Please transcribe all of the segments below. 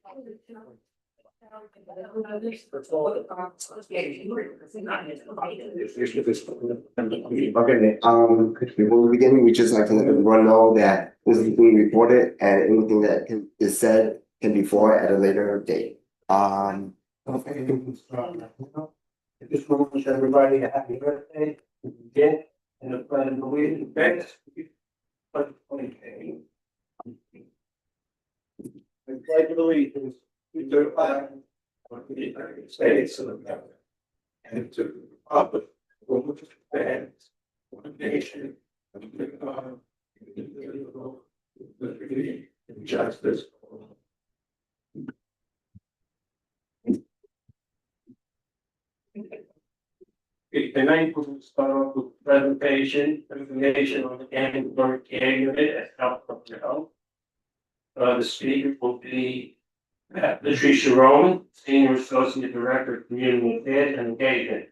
Okay, before we begin, we just like to let everyone know that this is being recorded and anything that is said can be forwarded at a later date. Okay. I just want to wish everybody a happy birthday, again, and a pleasant belated thanks. I pledge allegiance to the flag of the United States of America and to the republic for which it stands, one nation, under God, indivisible, with liberty and justice for all. Tonight we'll start off with presentation, information on the ambulatory care unit at Health Public Health. The speaker will be Patricia Roman, Senior Associate Director of Community Affairs and Engagement.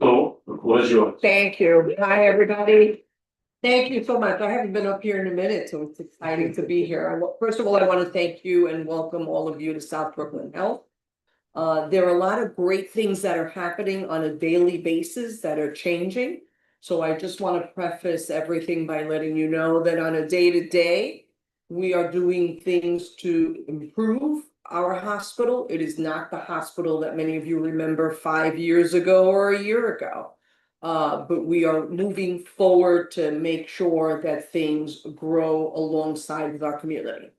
So, the floor is yours. Thank you. Hi, everybody. Thank you so much. I haven't been up here in a minute, so it's exciting to be here. First of all, I want to thank you and welcome all of you to South Brooklyn Health. There are a lot of great things that are happening on a daily basis that are changing. So I just want to preface everything by letting you know that on a day-to-day, we are doing things to improve our hospital. It is not the hospital that many of you remember 5 years ago or a year ago. But we are moving forward to make sure that things grow alongside with our community.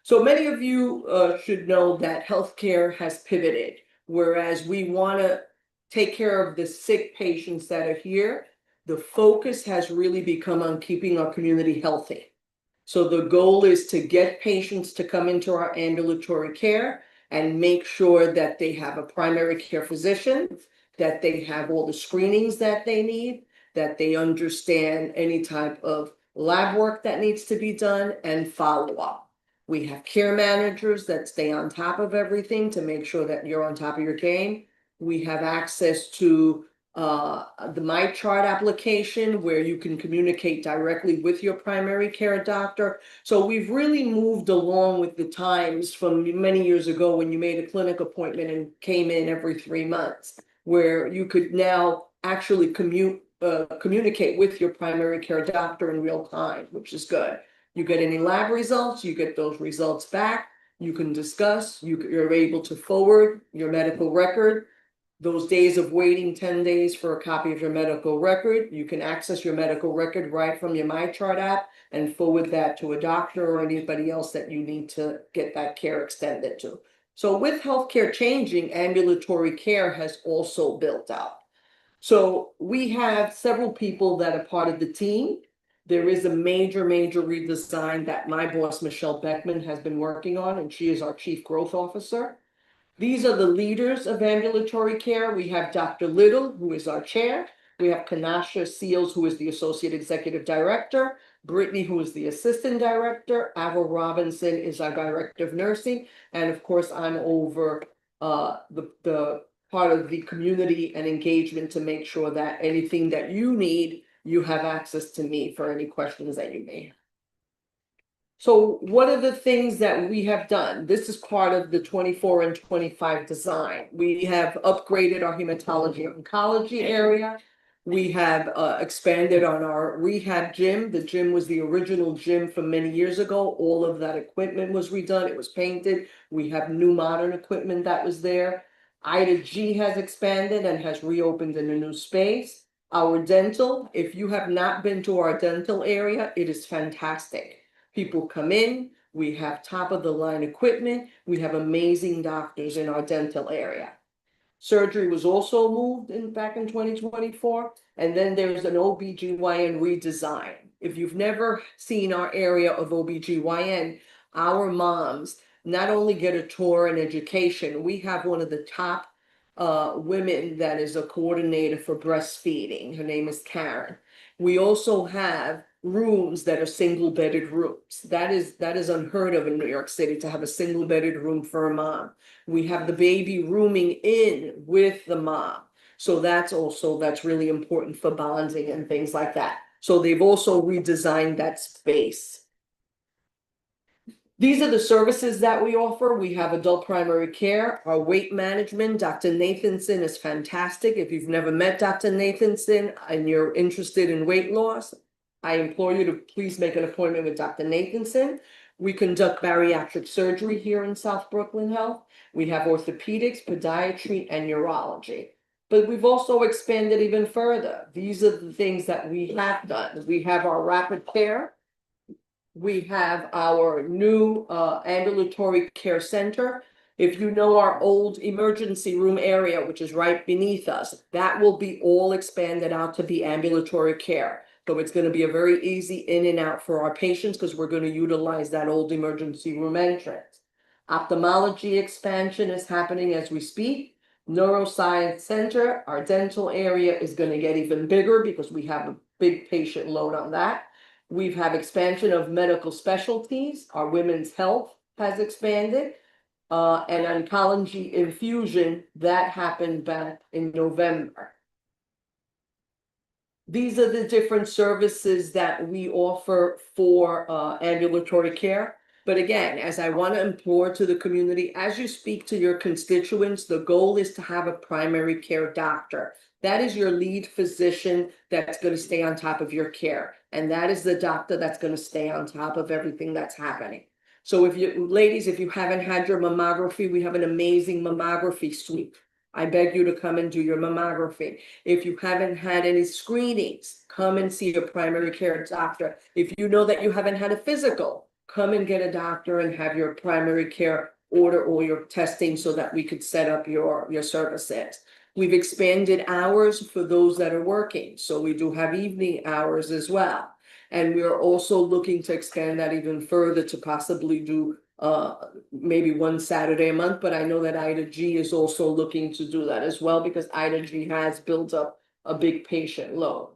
So many of you should know that healthcare has pivoted, whereas we want to take care of the sick patients that are here. The focus has really become on keeping our community healthy. So the goal is to get patients to come into our ambulatory care and make sure that they have a primary care physician, that they have all the screenings that they need, that they understand any type of lab work that needs to be done, and follow up. We have care managers that stay on top of everything to make sure that you're on top of your game. We have access to the MyChart application where you can communicate directly with your primary care doctor. So we've really moved along with the times from many years ago when you made a clinic appointment and came in every 3 months, where you could now actually communicate with your primary care doctor in real time, which is good. You get any lab results, you get those results back, you can discuss, you're able to forward your medical record. Those days of waiting 10 days for a copy of your medical record, you can access your medical record right from your MyChart app and forward that to a doctor or anybody else that you need to get that care extended to. So with healthcare changing, ambulatory care has also built out. So we have several people that are part of the team. There is a major redesign that my boss, Michelle Beckman, has been working on, and she is our Chief Growth Officer. These are the leaders of ambulatory care. We have Dr. Little, who is our chair. We have Kanasha Seals, who is the Associate Executive Director. Brittany, who is the Assistant Director. Avril Robinson is our Director of Nursing. And of course, I'm over the part of the community and engagement to make sure that anything that you need, you have access to me for any questions that you may have. So what are the things that we have done? This is part of the 24 and 25 design. We have upgraded our hematology oncology area. We have expanded on our rehab gym. The gym was the original gym from many years ago. All of that equipment was redone. It was painted. We have new modern equipment that was there. Ida G has expanded and has reopened in a new space. Our dental, if you have not been to our dental area, it is fantastic. People come in, we have top of the line equipment, we have amazing doctors in our dental area. Surgery was also moved back in 2024, and then there's an OBGYN redesign. If you've never seen our area of OBGYN, our moms not only get a tour and education, we have one of the top women that is a coordinator for breastfeeding. Her name is Karen. We also have rooms that are single bedded rooms. That is unheard of in New York City, to have a single bedded room for a mom. We have the baby rooming in with the mom. So that's really important for bonding and things like that. So they've also redesigned that space. These are the services that we offer. We have adult primary care, our weight management. Dr. Nathanson is fantastic. If you've never met Dr. Nathanson and you're interested in weight loss, I implore you to please make an appointment with Dr. Nathanson. We conduct bariatric surgery here in South Brooklyn Health. We have orthopedics, podiatry, and urology. But we've also expanded even further. These are the things that we have done. We have our rapid care. We have our new ambulatory care center. If you know our old emergency room area, which is right beneath us, that will be all expanded out to be ambulatory care. So it's going to be a very easy in and out for our patients because we're going to utilize that old emergency room entrance. Ophthalmology expansion is happening as we speak. Neuroscience center, our dental area is going to get even bigger because we have a big patient load on that. We've had expansion of medical specialties. Our women's health has expanded. And oncology infusion, that happened back in November. These are the different services that we offer for ambulatory care. But again, as I want to implore to the community, as you speak to your constituents, the goal is to have a primary care doctor. That is your lead physician that's going to stay on top of your care. And that is the doctor that's going to stay on top of everything that's happening. So if you, ladies, if you haven't had your mammography, we have an amazing mammography suite. I beg you to come and do your mammography. If you haven't had any screenings, come and see your primary care doctor. If you know that you haven't had a physical, come and get a doctor and have your primary care order all your testing so that we could set up your services. We've expanded hours for those that are working. So we do have evening hours as well. And we are also looking to expand that even further to possibly do maybe one Saturday a month, but I know that Ida G is also looking to do that as well because Ida G has built up a big patient load.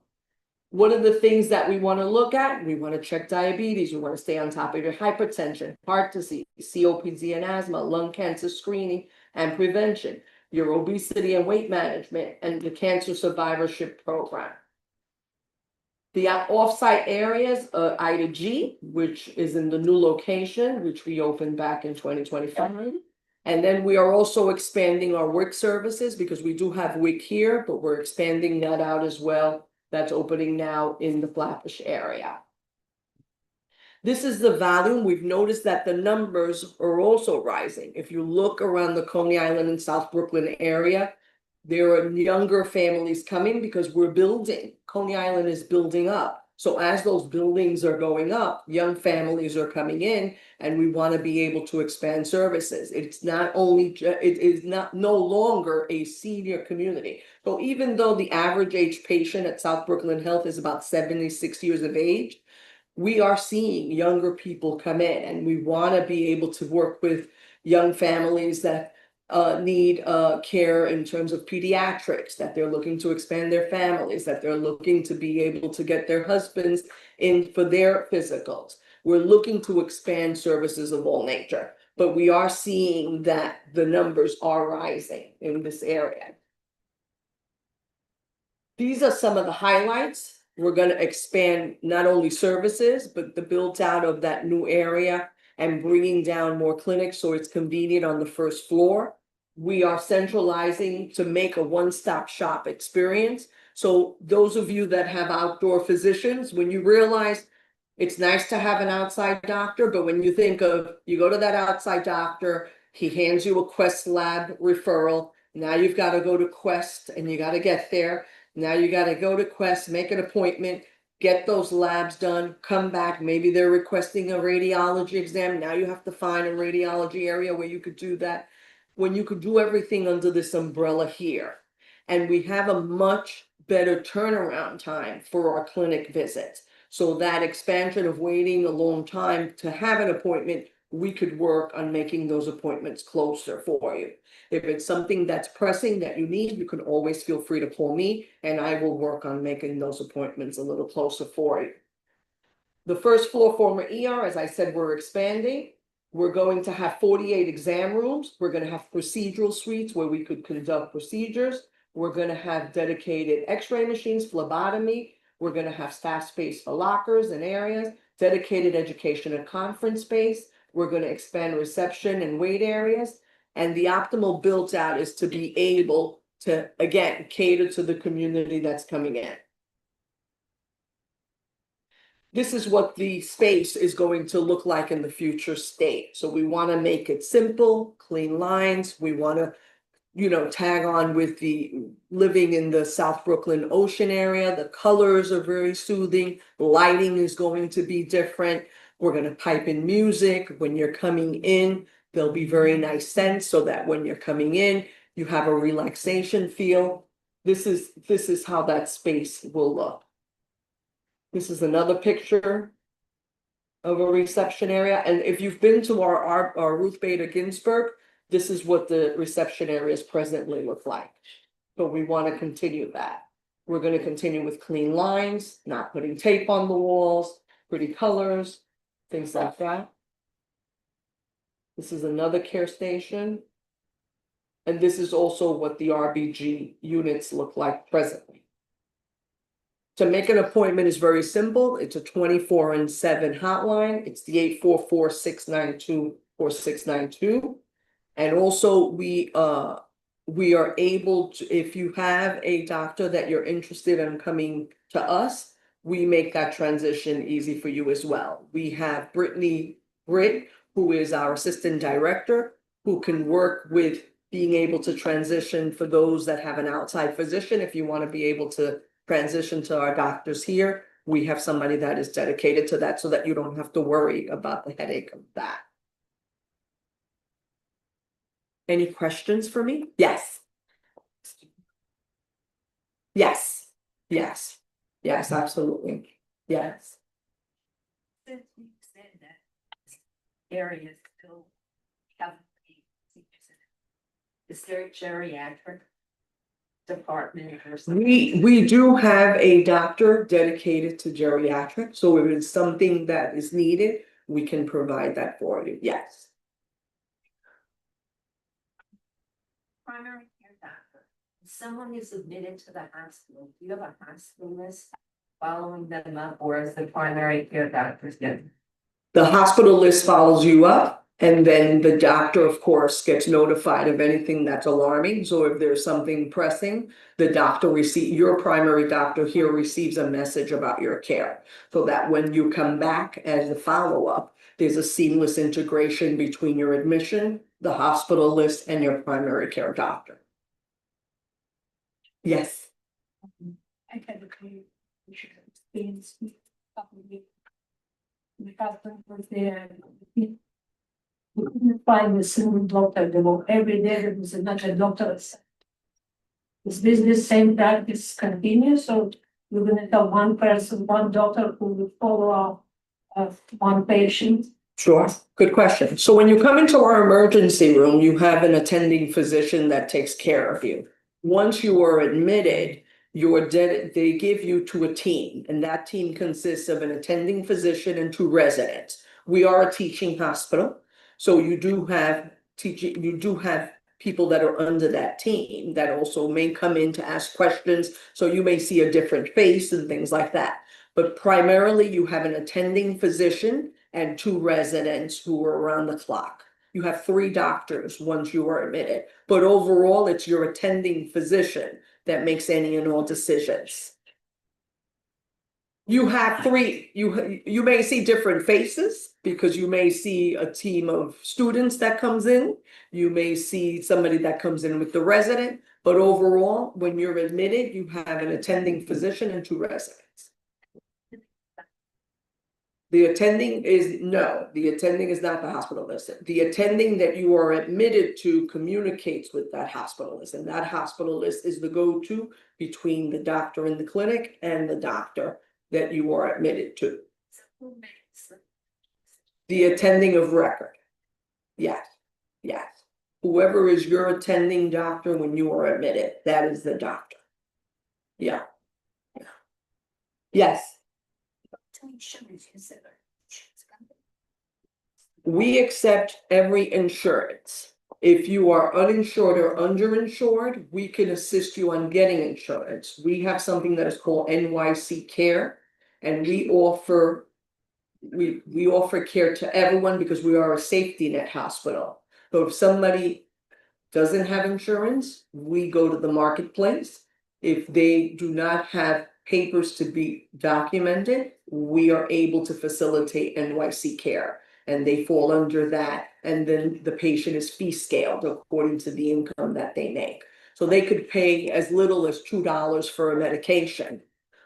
What are the things that we want to look at? We want to check diabetes. We want to stay on top of your hypertension, heart disease, COPD and asthma, lung cancer screening and prevention, your obesity and weight management, and the cancer survivorship program. The off-site areas, Ida G, which is in the new location, which we opened back in 2025. And then we are also expanding our WIC services because we do have WIC here, but we're expanding that out as well. That's opening now in the Flatbush area. This is the volume. We've noticed that the numbers are also rising. If you look around the Coney Island and South Brooklyn area, there are younger families coming because we're building. Coney Island is building up. So as those buildings are going up, young families are coming in and we want to be able to expand services. It's not only, it is not no longer a senior community. So even though the average age patient at South Brooklyn Health is about 76 years of age, we are seeing younger people come in and we want to be able to work with young families that need care in terms of pediatrics, that they're looking to expand their families, that they're looking to be able to get their husbands in for their physicals. We're looking to expand services of all nature, but we are seeing that the numbers are rising in this area. These are some of the highlights. We're going to expand not only services, but the build out of that new area and bringing down more clinics so it's convenient on the first floor. We are centralizing to make a one-stop shop experience. So those of you that have outdoor physicians, when you realize it's nice to have an outside doctor, but when you think of, you go to that outside doctor, he hands you a Quest Lab referral. Now you've got to go to Quest and you got to get there. Now you got to go to Quest, make an appointment, get those labs done, come back. Maybe they're requesting a radiology exam. Now you have to find a radiology area where you could do that. When you could do everything under this umbrella here. And we have a much better turnaround time for our clinic visits. So that expansion of waiting a long time to have an appointment, we could work on making those appointments closer for you. If it's something that's pressing that you need, you can always feel free to call me and I will work on making those appointments a little closer for you. The first floor former ER, as I said, we're expanding. We're going to have 48 exam rooms. We're going to have procedural suites where we could conduct procedures. We're going to have dedicated x-ray machines, phlebotomy. We're going to have staff space for lockers and areas, dedicated education and conference space. We're gonna expand reception and wait areas. And the optimal built out is to be able to, again, cater to the community that's coming in. This is what the space is going to look like in the future state. So we want to make it simple, clean lines. We want to, tag on with the living in the South Brooklyn Ocean area. The colors are very soothing. Lighting is going to be different. We're going to pipe in music. When you're coming in, there'll be very nice scents so that when you're coming in, you have a relaxation feel. This is how that space will look. This is another picture of a reception area. And if you've been to our Ruth Bader Ginsburg, this is what the reception areas presently look like. But we want to continue that. We're going to continue with clean lines, not putting tape on the walls, pretty colors, things like that. This is another care station. And this is also what the RBG units look like presently. To make an appointment is very simple. It's a 24/7 hotline. It's the 844-692-4692. And also we are able to, if you have a doctor that you're interested in coming to us, we make that transition easy for you as well. We have Brittany Britt, who is our assistant director, who can work with being able to transition for those that have an outside physician. If you want to be able to transition to our doctors here, we have somebody that is dedicated to that so that you don't have to worry about the headache of that. Any questions for me? Yes. Yes. Yes. Yes, absolutely. Yes. Since you said that areas still have seniors in it, is there a geriatric department or something? We do have a doctor dedicated to geriatrics, so if it's something that is needed, we can provide that for you. Yes. Primary care doctor, if someone is admitted to the hospital, do you have a hospital list following them up, or is the primary care doctor's good? The hospital list follows you up, and then the doctor, of course, gets notified of anything that's alarming. So if there's something pressing, your primary doctor here receives a message about your care. So that when you come back as a follow-up, there's a seamless integration between your admission, the hospital list, and your primary care doctor. Yes. I had a clear experience with my husband was there. We couldn't find a single doctor. There were every day there was another doctor. Is this same practice continue? So you're gonna tell one person, one doctor who will follow up one patient? Sure, good question. So when you come into our emergency room, you have an attending physician that takes care of you. Once you are admitted, they give you to a team, and that team consists of an attending physician and 2 residents. We are a teaching hospital, so you do have people that are under that team that also may come in to ask questions. So you may see a different face and things like that. But primarily you have an attending physician and 2 residents who are around the clock. You have 3 doctors once you are admitted, but overall it's your attending physician that makes any and all decisions. You have 3, you may see different faces because you may see a team of students that comes in. You may see somebody that comes in with the resident, but overall, when you're admitted, you have an attending physician and 2 residents. The attending is not the hospitalist. The attending that you are admitted to communicates with that hospitalist, and that hospitalist is the go-to between the doctor in the clinic and the doctor that you are admitted to. The attending of record. Yes, yes. Whoever is your attending doctor when you are admitted, that is the doctor. Yeah. Yes. We accept every insurance. If you are uninsured or underinsured, we can assist you on getting insurance. We have something that is called NYC Care, and we offer we offer care to everyone because we are a safety net hospital. So if somebody doesn't have insurance, we go to the marketplace. If they do not have papers to be documented, we are able to facilitate NYC care. And they fall under that, and then the patient is fee scaled according to the income that they make. So they could pay as little as $2 for a medication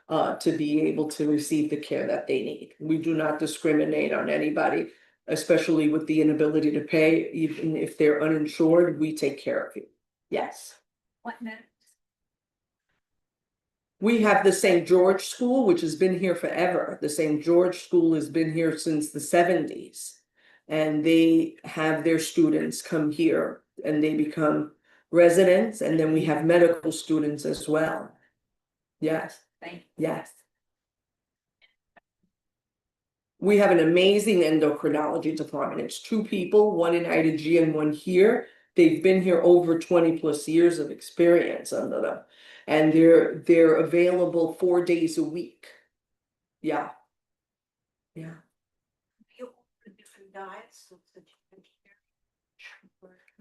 to be able to receive the care that they need. We do not discriminate on anybody, especially with the inability to pay. Even if they're uninsured, we take care of you. Yes. What next? We have the St. George School, which has been here forever. The St. George School has been here since the 70s. And they have their students come here and they become residents, and then we have medical students as well. Yes, Thank you. yes. We have an amazing endocrinology department. It's 2 people, one in Ida G and one here. They've been here over 20+ years of experience under them. And they're available 4 days a week. Yeah. Yeah. You offer different diets, so that you can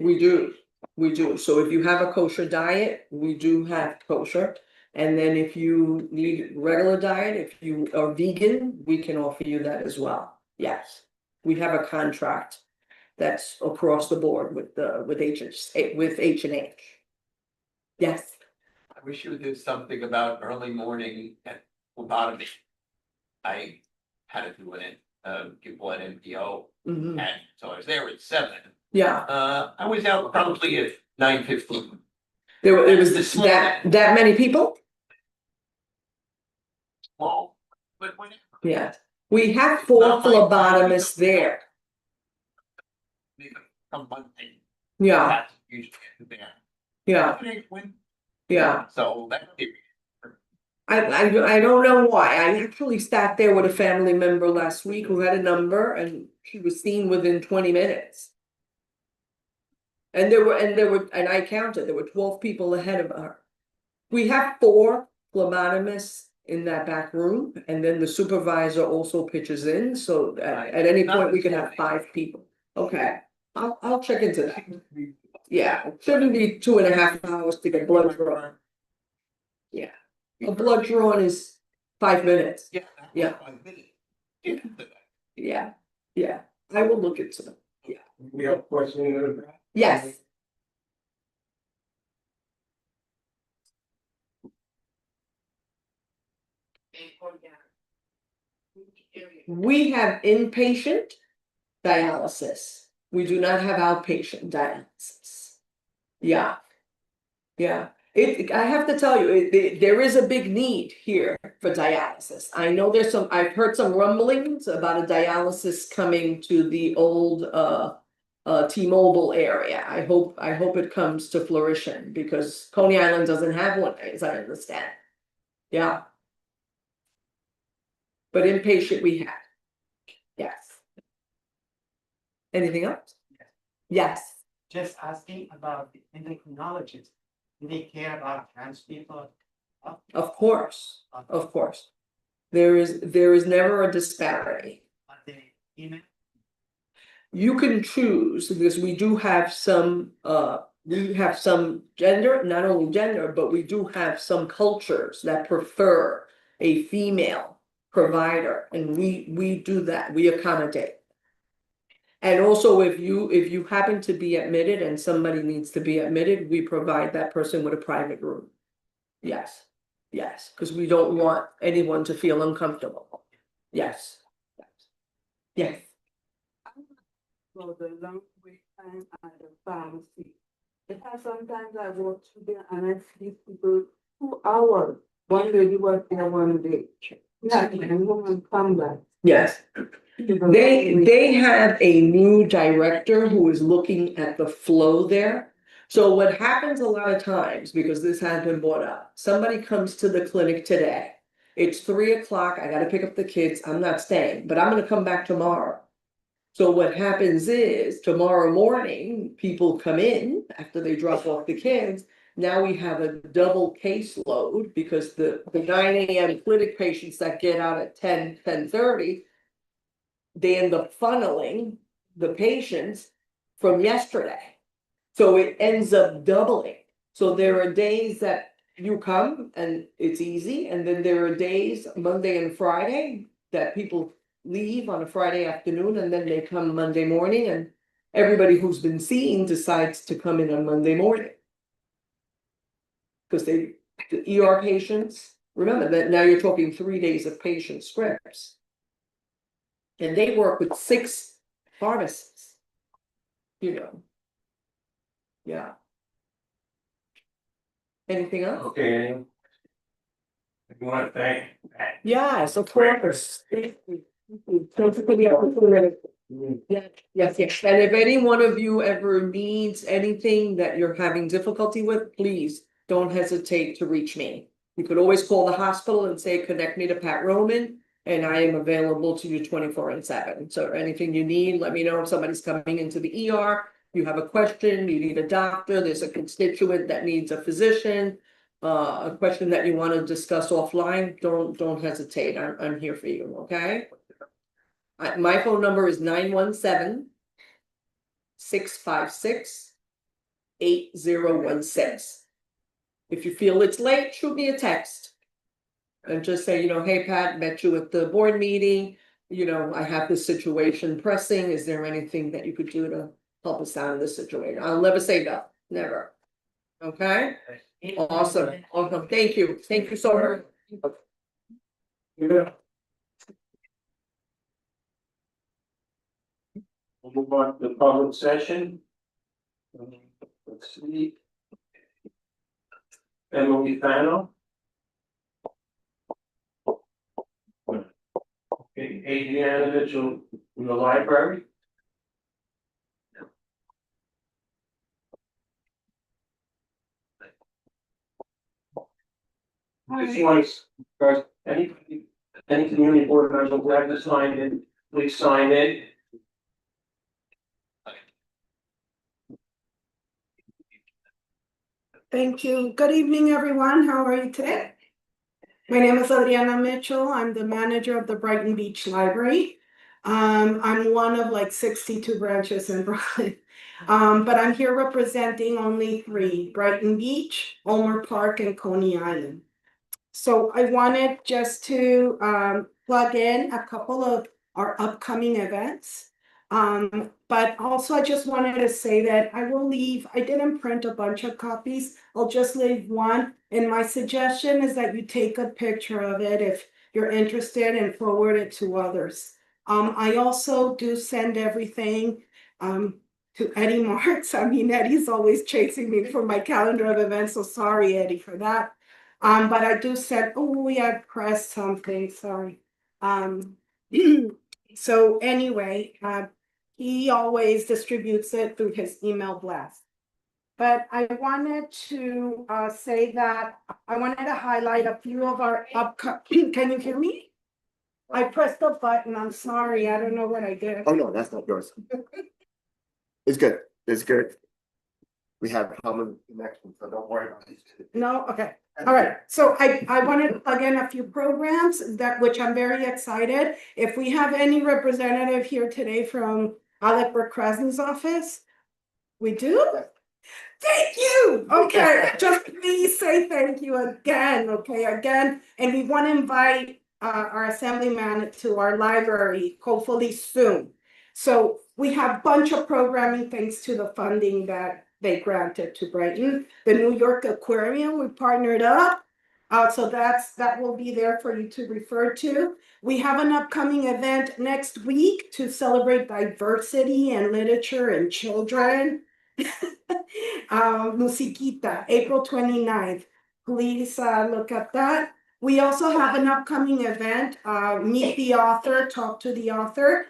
care. We do. So if you have a kosher diet, we do have kosher. And then if you need regular diet, if you are vegan, we can offer you that as well. Yes. We have a contract that's across the board with H&H. Yes. I wish you would do something about early morning and phlebotomy. I had to do give one NPO, Mhm. and so I was there at 7. Yeah, I was out probably at 9:15. it was This morning. that many people? Well, but when. Yeah, we have 4 phlebotomists there. From Monday. Yeah, That's usually there. yeah, When. yeah. So that. I don't know why. I actually sat there with a family member last week who had a number and she was seen within 20 minutes. And I counted, there were 12 people ahead of her. We have 4 phlebotomists in that back room, and then the supervisor also pitches in, so at any point we can have 5 people. Okay, I'll check into that. Yeah, it shouldn't be 2.5 hours to get blood drawn. Yeah, a blood drawn is 5 minutes. Yeah. Yeah. 5 minutes. Yeah, I will look into them. We have a question in the back. Yes. We have inpatient dialysis. We do not have outpatient dialysis. Yeah. Yeah. I have to tell you, there is a big need here for dialysis. I know I've heard some rumblings about a dialysis coming to the old T-Mobile area. I hope it comes to fruition because Coney Island doesn't have one, as I understand. Yeah. But inpatient we have. Yes. Anything else? Yes. Just asking about the endocrinologists. Do they care about trans people? Of course. Of course. There is never a disparity. Are they female? You can choose, because we have some gender, not only gender, but we do have some cultures that prefer a female provider, and we do that, we accommodate. And also, if you happen to be admitted and somebody needs to be admitted, we provide that person with a private room. Yes, because we don't want anyone to feel uncomfortable. Yes. Yes. For the long wait time at the pharmacy. Because sometimes I walk through there and I see people 2 hours. One lady was there one day. Yeah, and woman come back. Yes. They have a new director who is looking at the flow there. So what happens a lot of times, because this has been brought up, somebody comes to the clinic today. It's 3 o'clock, I gotta pick up the kids, I'm not staying, but I'm gonna come back tomorrow. So what happens is tomorrow morning, people come in after they drop off the kids. Now we have a double caseload because the 9 a.m. clinic patients that get out at 10:30. they end up funneling the patients from yesterday. So it ends up doubling. So there are days that you come and it's easy, and then there are days, Monday and Friday, that people leave on a Friday afternoon and then they come Monday morning, and everybody who's been seen decides to come in on Monday morning. Because the ER patients, remember that now you're talking 3 days of patient scripts. And they work with 6 pharmacists. You know. Yeah. Anything else? Okay. I want to thank. Yes, of course. Thank you. Thank you for the opportunity. Yes, yes, and if any one of you ever needs anything that you're having difficulty with, please don't hesitate to reach me. You could always call the hospital and say, connect me to Pat Roman, and I am available to you 24/7. So anything you need, let me know. If somebody's coming into the ER, you have a question, you need a doctor, there's a constituent that needs a physician, a question that you want to discuss offline, don't hesitate. I'm here for you, okay? My phone number is 917-656-8016. If you feel it's late, shoot me a text. And just say, hey, Pat, met you at the board meeting. I have this situation pressing. Is there anything that you could do to help us out in this situation? I'll never say no, never. Okay? Awesome. Thank you. Thank you so much. We'll move on to the public session. Let's see. Emily Fano. Okay, Adriana Mitchell from the library. If you want to, guys, any community board members will have to sign in, please sign in. Thank you. Good evening, everyone. How are you today? My name is Adriana Mitchell. I'm the manager of the Brighton Beach Library. I'm one of like 62 branches in Brooklyn. But I'm here representing only 3, Brighton Beach, Ulmer Park, and Coney Island. So I wanted just to plug in a couple of our upcoming events. But also I just wanted to say that I didn't print a bunch of copies. I'll just leave one. And my suggestion is that you take a picture of it if you're interested and forward it to others. I also do send everything to Eddie Marks. I mean, Eddie's always chasing me for my calendar of events, so sorry, Eddie, for that. But I do send, I pressed something, sorry. So anyway, he always distributes it through his email blast. But I wanted to say that I wanted to highlight a few of our upcoming, can you hear me? I pressed the button, I'm sorry, I don't know what I did. Oh, no, that's not yours. It's good, it's good. We have common connections, so don't worry about it. No, okay. All right, so I wanted to plug in a few programs which I'm very excited. If we have any representative here today from Alec Krasny's office, we do? Thank you. Okay, just please say thank you again, again. And we want to invite our assemblyman to our library, hopefully soon. So we have a bunch of programming thanks to the funding that they granted to Brighton. The New York Aquarium, we partnered up. So that will be there for you to refer to. We have an upcoming event next week to celebrate diversity and literature and children. Musiquita, April 29th. Please look at that. We also have an upcoming event, Meet the Author, Talk to the Author.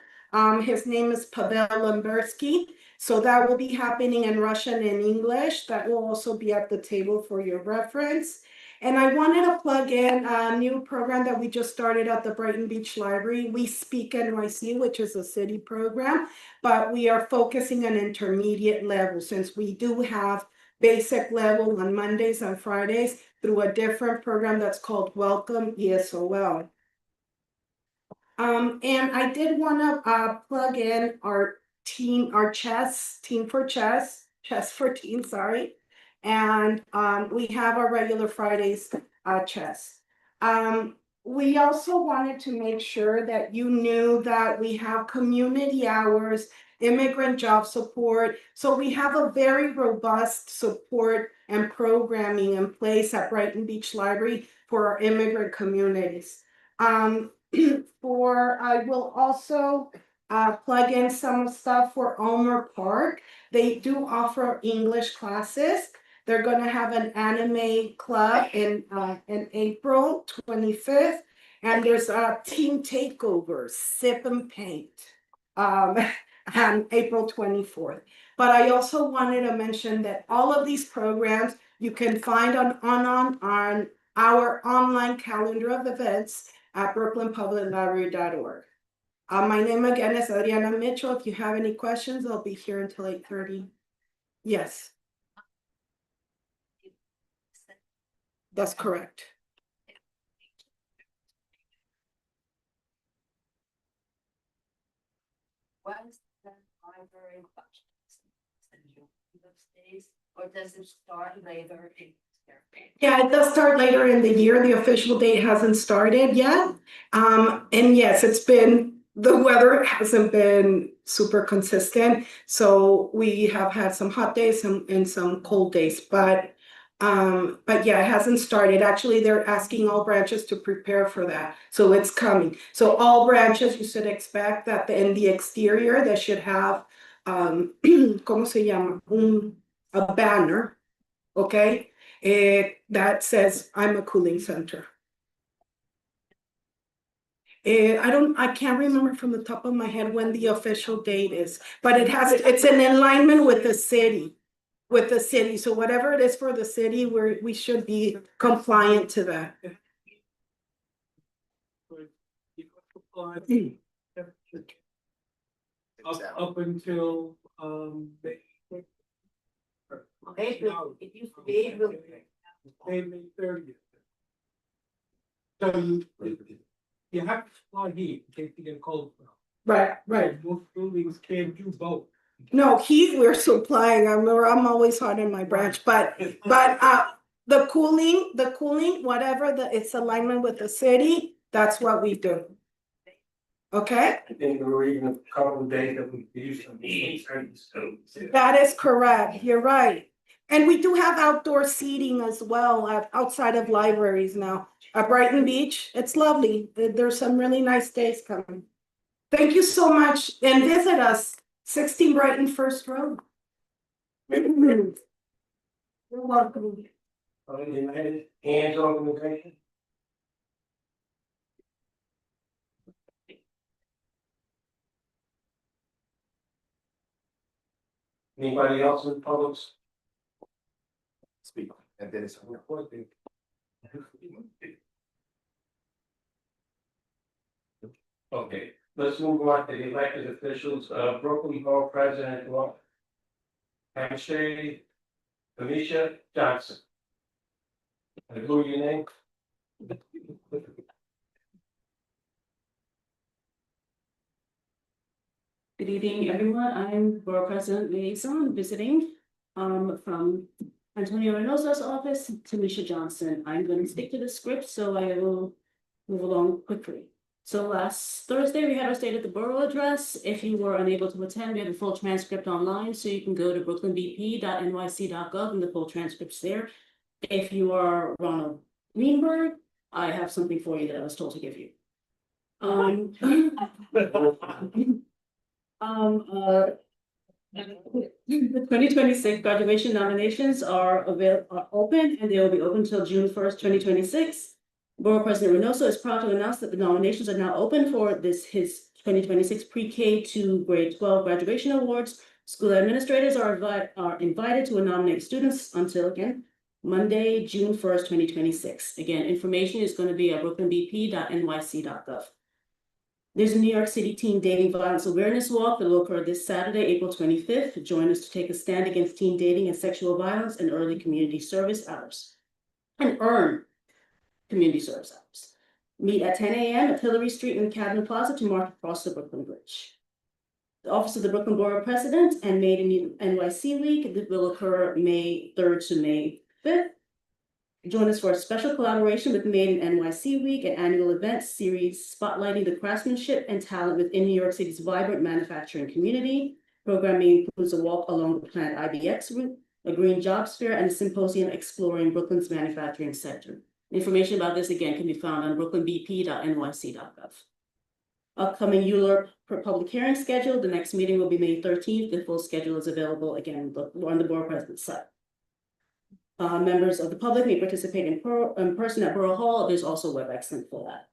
His name is Pavel Lembersky. So that will be happening in Russian and English. That will also be at the table for your reference. And I wanted to plug in a new program that we just started at the Brighton Beach Library. We Speak NYC, which is a city program, but we are focusing on intermediate level since we do have basic level on Mondays and Fridays through a different program that's called Welcome ESOL. And I did wanna plug in our team for chess for teen, sorry. And we have our regular Fridays chess. We also wanted to make sure that you knew that we have community hours, immigrant job support. So we have a very robust support and programming in place at Brighton Beach Library for our immigrant communities. I will also plug in some stuff for Ulmer Park. They do offer English classes. They're gonna have an anime club in April 25th. And there's a team takeover, sip and paint, on April 24th. But I also wanted to mention that all of these programs you can find on our online calendar of events at brooklynpubliclibrary.org. My name again is Adriana Mitchell. If you have any questions, I'll be here until 8:30. Yes. That's correct. Was the library those days, or does it start later in? Yeah, it does start later in the year. The official date hasn't started yet. And yes, the weather hasn't been super consistent. So we have had some hot days and some cold days, but yeah, it hasn't started. Actually, they're asking all branches to prepare for that. So it's coming. So all branches, you should expect that in the exterior, they should have, ¿cómo se llama? A banner, okay? That says I'm a cooling center. I can't remember from the top of my head when the official date is, but it's in alignment with the city. So whatever it is for the city, we should be compliant to that. Up until, April, it used to be April. May 30th. So you have to supply heat in case you get cold. Right. Most buildings can't do both. No, heat we're supplying. I'm always hot in my branch, but the cooling, whatever it's alignment with the city, that's what we do. Okay, I think there were even a couple of days that we used to. that is correct. You're right. And we do have outdoor seating as well outside of libraries now. At Brighton Beach, it's lovely. There's some really nice days coming. Thank you so much and visit us, 16 Brighton First Road. You're welcome. Hands organization. Anybody else in the public? Speak. And then it's. Okay, let's move on to the elected officials, Brooklyn Borough President, Hampshire, Alicia Johnson. And who your name? Good evening, everyone. I'm Borough President Liaison visiting from Antonio Reynoso's office to Misha Johnson. I'm going to stick to the script, so I will move along quickly. So last Thursday, we had our State of the Borough address. If you were unable to attend, we have a full transcript online, so you can go to brooklynbp.nyc.gov and the full transcript's there. If you are Ronald Greenberg, I have something for you that I was told to give you. The 2026 graduation nominations are open and they will be open until June 1st, 2026. Borough President Reynoso is proud to announce that the nominations are now open for his 2026 pre-K to grade 12 graduation awards. School administrators are invited to nominate students until again Monday, June 1st, 2026. Again, information is going to be at brooklynbp.nyc.gov. There's a New York City Teen Dating Violence Awareness Walk that will occur this Saturday, April 25th. Join us to take a stand against teen dating and sexual violence and early community service hours. And earn community service hours. meet at 10 a.m. at Hillary Street in Cabinet Plaza to march across the Brooklyn Bridge. The Office of the Brooklyn Borough President and Made in NYC Week that will occur May 3rd to May 5th. Join us for a special collaboration with Made in NYC Week, an annual event series spotlighting the craftsmanship and talent within New York City's vibrant manufacturing community. Programming includes a walk along the planned IBX route, a green jobs fair, and a symposium exploring Brooklyn's manufacturing sector. Information about this again can be found on brooklynbp.nyc.gov. Upcoming ULURP public hearing schedule. The next meeting will be May 13th. The full schedule is available again on the Borough President's site. Members of the public may participate in person at Borough Hall. There's also a WebEx link for that.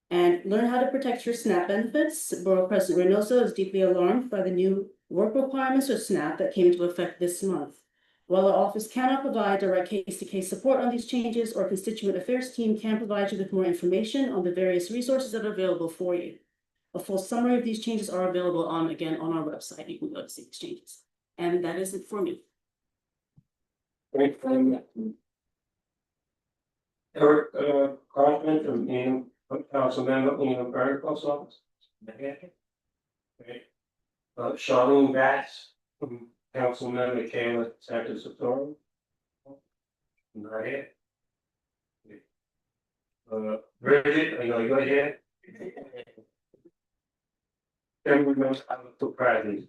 And learn how to protect your SNAP benefits. Borough President Reynoso is deeply alarmed by the new work requirements for SNAP that came into effect this month. While our office cannot provide direct case-to-case support on these changes, our constituent affairs team can provide you with more information on the various resources that are available for you. A full summary of these changes are available on our website. You can go to see these changes. And that is it for me. Great. Eric, Kaufman from Councilmember in Borough Post Office. Okay. Charlene Batts from Councilmember Kayla Santos Authority. Not here. Bridget, are you gonna go ahead? Everyone knows I'm surprised.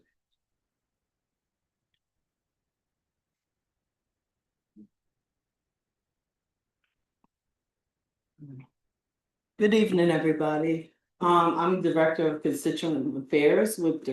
Good evening, everybody. I'm Director of Constituent Affairs with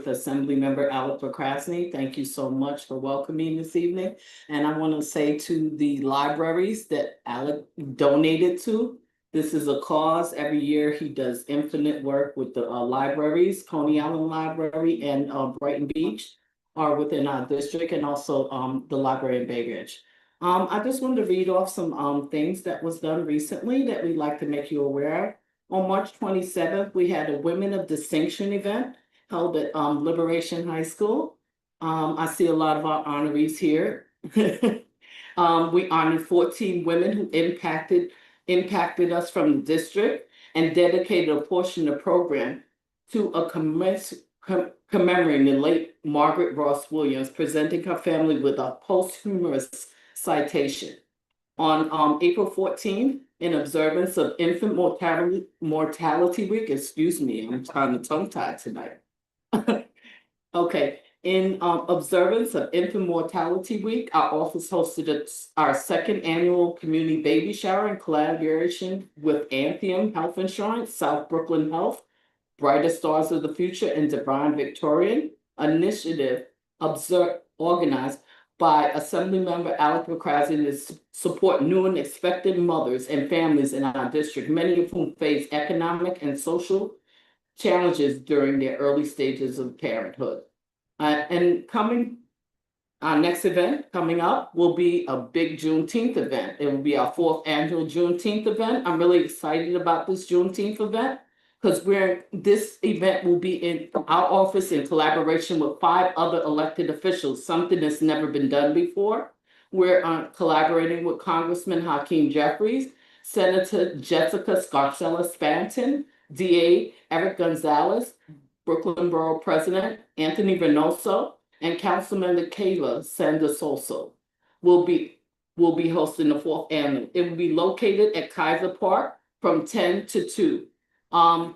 Assemblymember Alec Procrasny. Thank you so much for welcoming this evening. And I want to say to the libraries that Alec donated to, this is a cause. Every year he does infinite work with the libraries. Coney Island Library and Brighton Beach are within our district, and also the library in Bay Ridge. I just wanted to read off some things that was done recently that we'd like to make you aware of. On March 27th, we had a Women of Distinction event held at Liberation High School. I see a lot of our honorees here. We honored 14 women who impacted us from the district and dedicated a portion of the program to a commemorating the late Margaret Ross Williams, presenting her family with a posthumous citation. On April 14th, in observance of Infant Mortality Week, excuse me, I'm kind of tongue-tied tonight. Okay, in observance of Infant Mortality Week, our office hosted our second annual community baby shower in collaboration with Anthem Health Insurance, South Brooklyn Health, Brighter Stars of the Future, and Divine Victorian initiative organized by Assemblymember Alec Procrasny to support new and expectant mothers and families in our district, many of whom face economic and social challenges during their early stages of parenthood. Our next event coming up will be a big Juneteenth event. It will be our 4th annual Juneteenth event. I'm really excited about this Juneteenth event because this event will be in our office in collaboration with 5 other elected officials, something that's never been done before. We're collaborating with Congressman Hakeem Jeffries, Senator Jessica Scarcella Spanton, DA Eric Gonzalez, Brooklyn Borough President Anthony Reynoso, and Councilmember Kayla Santos-Soso will be hosting the 4th annual. It will be located at Kaiser Park from 10 to 2.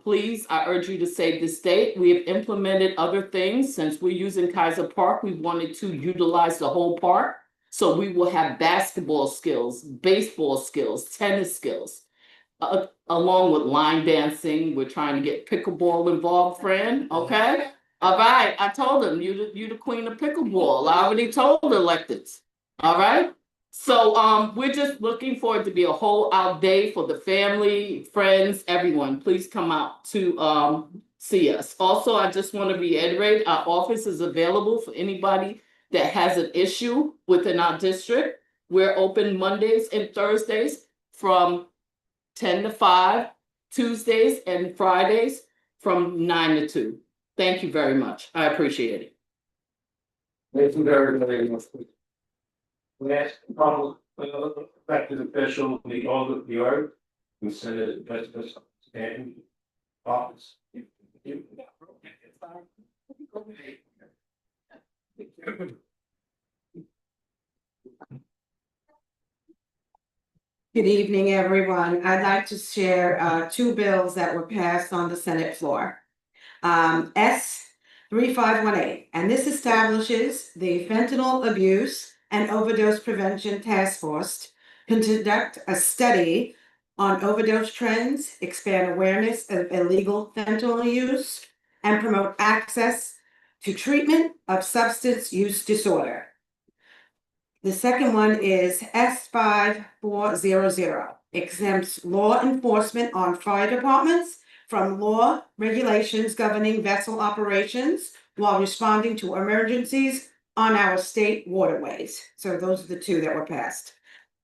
Please, I urge you to save this date. We have implemented other things. Since we're using Kaiser Park, we wanted to utilize the whole park. So we will have basketball skills, baseball skills, tennis skills, along with line dancing. We're trying to get pickleball involved, friend, okay? All right, I told them, you the queen of pickleball. I already told the electeds, all right? So we're just looking for it to be a whole out day for the family, friends, everyone. Please come out to see us. Also, I just want to reiterate, our office is available for anybody that has an issue within our district. We're open Mondays and Thursdays from 10 to 5, Tuesdays and Fridays from 9 to 2. Thank you very much. I appreciate it. Thank you very much. Last public elected official, the order of the earth. consider it best and office. Good evening, everyone. I'd like to share two bills that were passed on the Senate floor. S 3518, and this establishes the Fentanyl Abuse and Overdose Prevention Task Force to conduct a study on overdose trends, expand awareness of illegal fentanyl use, and promote access to treatment of substance use disorder. The second one is S 5400, exempts law enforcement on fire departments from law regulations governing vessel operations while responding to emergencies on our state waterways. So those are the two that were passed.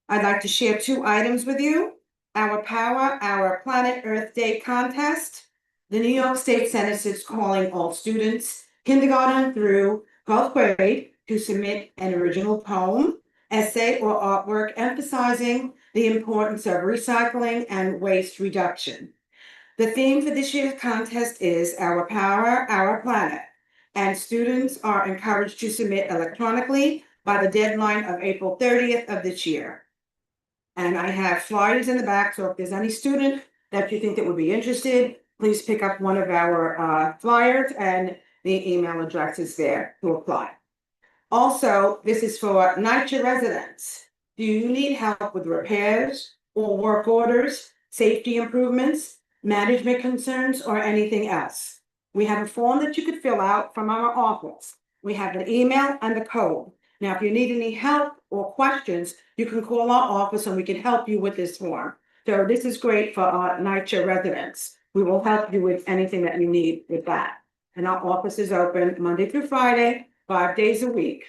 I'd like to share two items with you. Our Power, Our Planet Earth Day contest. The New York State Senate is calling all students, kindergarten through 12th grade, to submit an original poem, essay, or artwork emphasizing the importance of recycling and waste reduction. The theme for this year's contest is Our Power, Our Planet, and students are encouraged to submit electronically by the deadline of April 30th of this year. And I have flyers in the back, so if there's any student that you think that would be interested, please pick up one of our flyers, and the email address is there to apply. Also, this is for NYCHA residents. Do you need help with repairs or work orders, safety improvements, management concerns, or anything else? We have a form that you could fill out from our office. We have an email and the code. Now, if you need any help or questions, you can call our office and we can help you with this form. So this is great for our NYCHA residents. We will help you with anything that you need with that. And our office is open Monday through Friday, 5 days a week.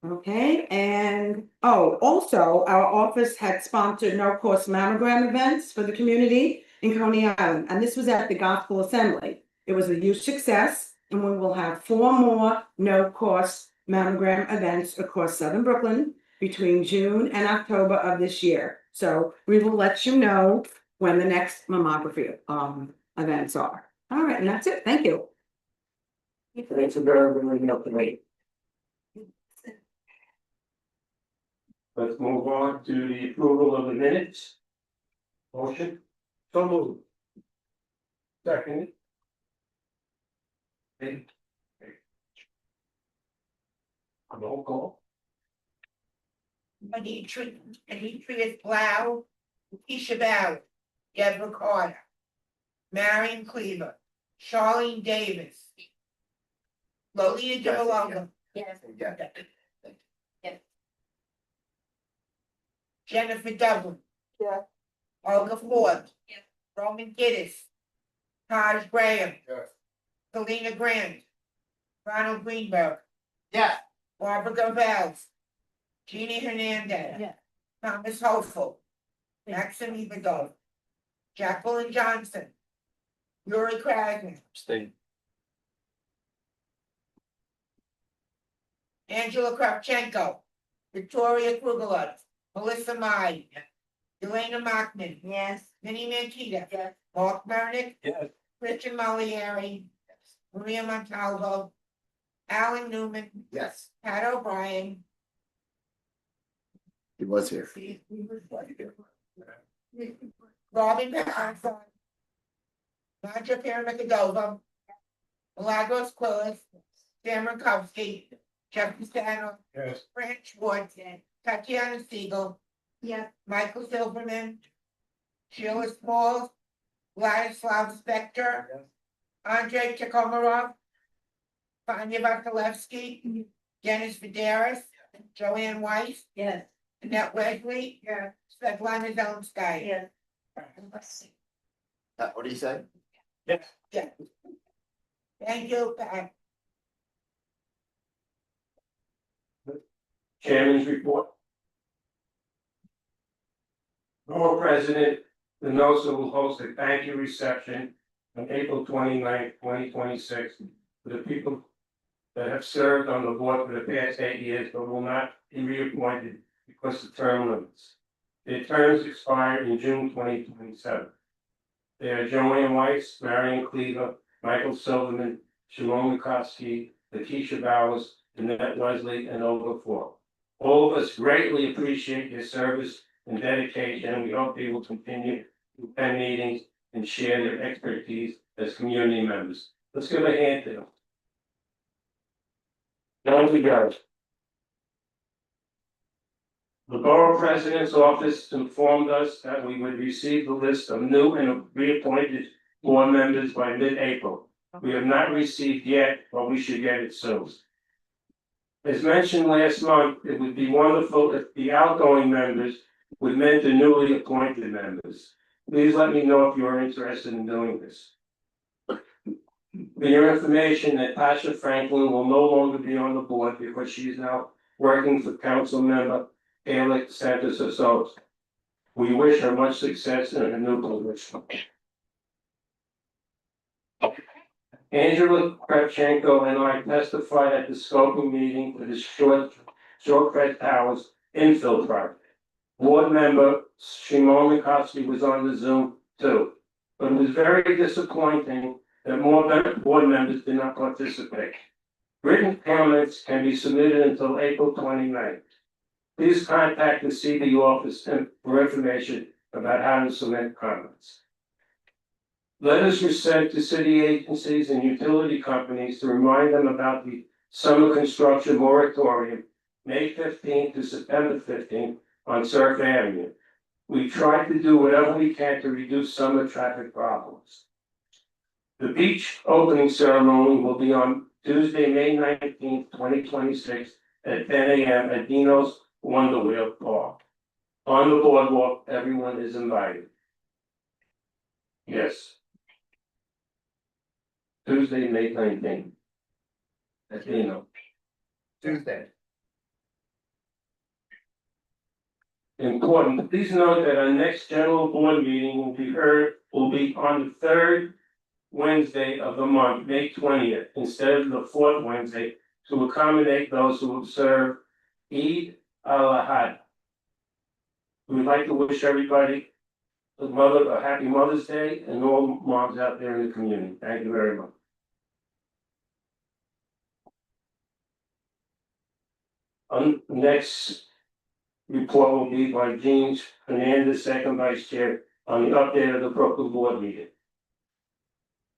Okay, and also our office had sponsored no-cost mammogram events for the community in Coney Island, and this was at the Gospel Assembly. It was a huge success, and we will have 4 more no-cost mammogram events across Southern Brooklyn between June and October of this year. So we will let you know when the next mammography events are. All right, and that's it. Thank you. Thanks for bringing up the rate. Let's move on to the approval of the minutes. Motion. So moved. Second. Roll call. Demetrius Blau, Keisha Ballard, Deborah Carter, Marion Cleaver, Charlene Davis, Lolita DeMolongo. Yeah. Yes. Jennifer Dublin. Yeah. Olga Ford. Yes. Roman Giddis. Taj Graham. Yes. Selena Grant. Ronald Greenberg. Yeah. Barbara Gonzalez. Jeannie Hernandez. Yeah. Thomas Hopeful. Maxim Ibadov. Jacqueline Johnson. Yuri Krasner. Stay. Angela Kravchenko. Victoria Krugelot. Melissa Mai. Elena Mockman. Yes. Minnie Mantita. Yes. Mark Mernick. Yes. Christian Malieri. Maria Montalvo. Alan Newman. Yes, Pat O'Brien. he was here. Robin Patterson. Roger Paramacadova. Milagros Quillis. Sam Rakowski. Jeff Pistano. Yes. Fran Schwartz. Tatiana Siegel. Yeah. Michael Silverman. Sheila Smalls. Vladislav Spector. Andre Takomarov. Vanya Vasilevsky. Dennis Vidaris. Joanne Weiss. Yes. Annette Wesley. Yeah. Svetlana Zelensky. Yes. What do you say? Yes. Yeah. Thank you, Pat. Chairman's report. Borough President Denosa will host a thank you reception on April 29th, 2026, for the people that have served on the board for the past 8 years but will not be reappointed because of term limits. Their terms expire in June 2027. They are Joanne Weiss, Marion Cleaver, Michael Silverman, Shimon Mikowski, Lakeisha Bowers, Annette Wesley, and Olga Ford. All of us greatly appreciate your service and dedication, and we hope they will continue to attend meetings and share their expertise as community members. Let's give a hand to them. Down we go. The Borough President's Office informed us that we would receive the list of new and reappointed board members by mid-April. We have not received yet, but we should get it soon. As mentioned last month, it would be wonderful if the outgoing members would mentor newly appointed members. Please let me know if you are interested in doing this. For your information, Natasha Franklin will no longer be on the board because she is now working for council member Alec Santos Sosa. We wish her much success in her new position. Angela Kravchenko and I testified at the scoping meeting for the Shortcrest Towers infill project. Board member Shimon Mikowski was on the Zoom too, but it was very disappointing that more board members did not participate. Written comments can be submitted until April 29th. Please contact the CD office for information about how to submit comments. Letters were sent to city agencies and utility companies to remind them about the summer construction moratorium, May 15th to September 15th on Surf Avenue. We tried to do whatever we can to reduce summer traffic problems. The beach opening ceremony will be on Tuesday, May 19th, 2026 at 10 a.m. at Dino's Wonder Wheel Park. On the boardwalk, everyone is invited. Yes. Tuesday, May 19th. At Dino. Tuesday. Important, please note that our next general board meeting will be on the third Wednesday of the month, May 20th, instead of the fourth Wednesday, to accommodate those who observe Eid al-Adha. We would like to wish everybody a happy Mother's Day and all moms out there in the community. Thank you very much. Next report will be by James Hernandez, second vice chair, on the update of the Brooklyn board meeting.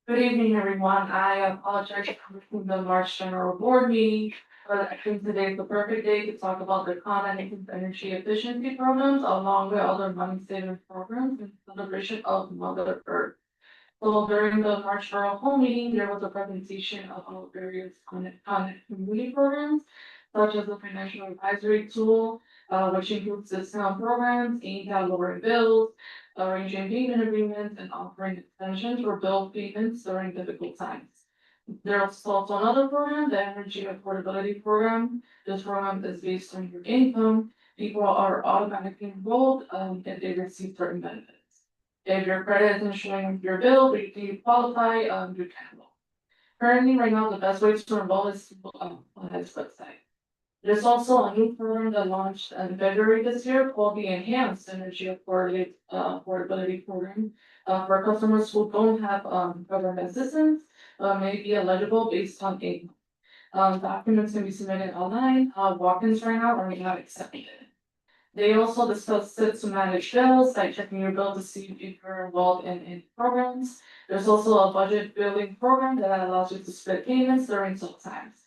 Good evening, everyone. I apologize for missing the March General Board meeting, but I think today is the perfect day to talk about the Con and energy efficiency programs along with other money saving programs in celebration of Mother Earth. So during the March General Hall meeting, there was a presentation of all various Con community programs, such as the financial advisory tool, which includes discount programs aimed at lowering bills, arranging payment agreements, and offering extensions for bill payments during difficult times. There's also another program, the Energy Affordability Program. This program is based on your income. People are automatically enrolled if they receive certain benefits. If your credit isn't showing your bill, but you qualify, you can enroll. Currently, right now, the best way to enroll is on this website. There's also a new program that launched in February this year called the Enhanced Energy Affordability Program for customers who don't have government assistance, may be eligible based on income. Documents can be submitted online. Walk-ins right now are not accepted. They also discuss tips to manage bills, like checking your bill to see if you're involved in programs. There's also a budget building program that allows you to split payments during tough times.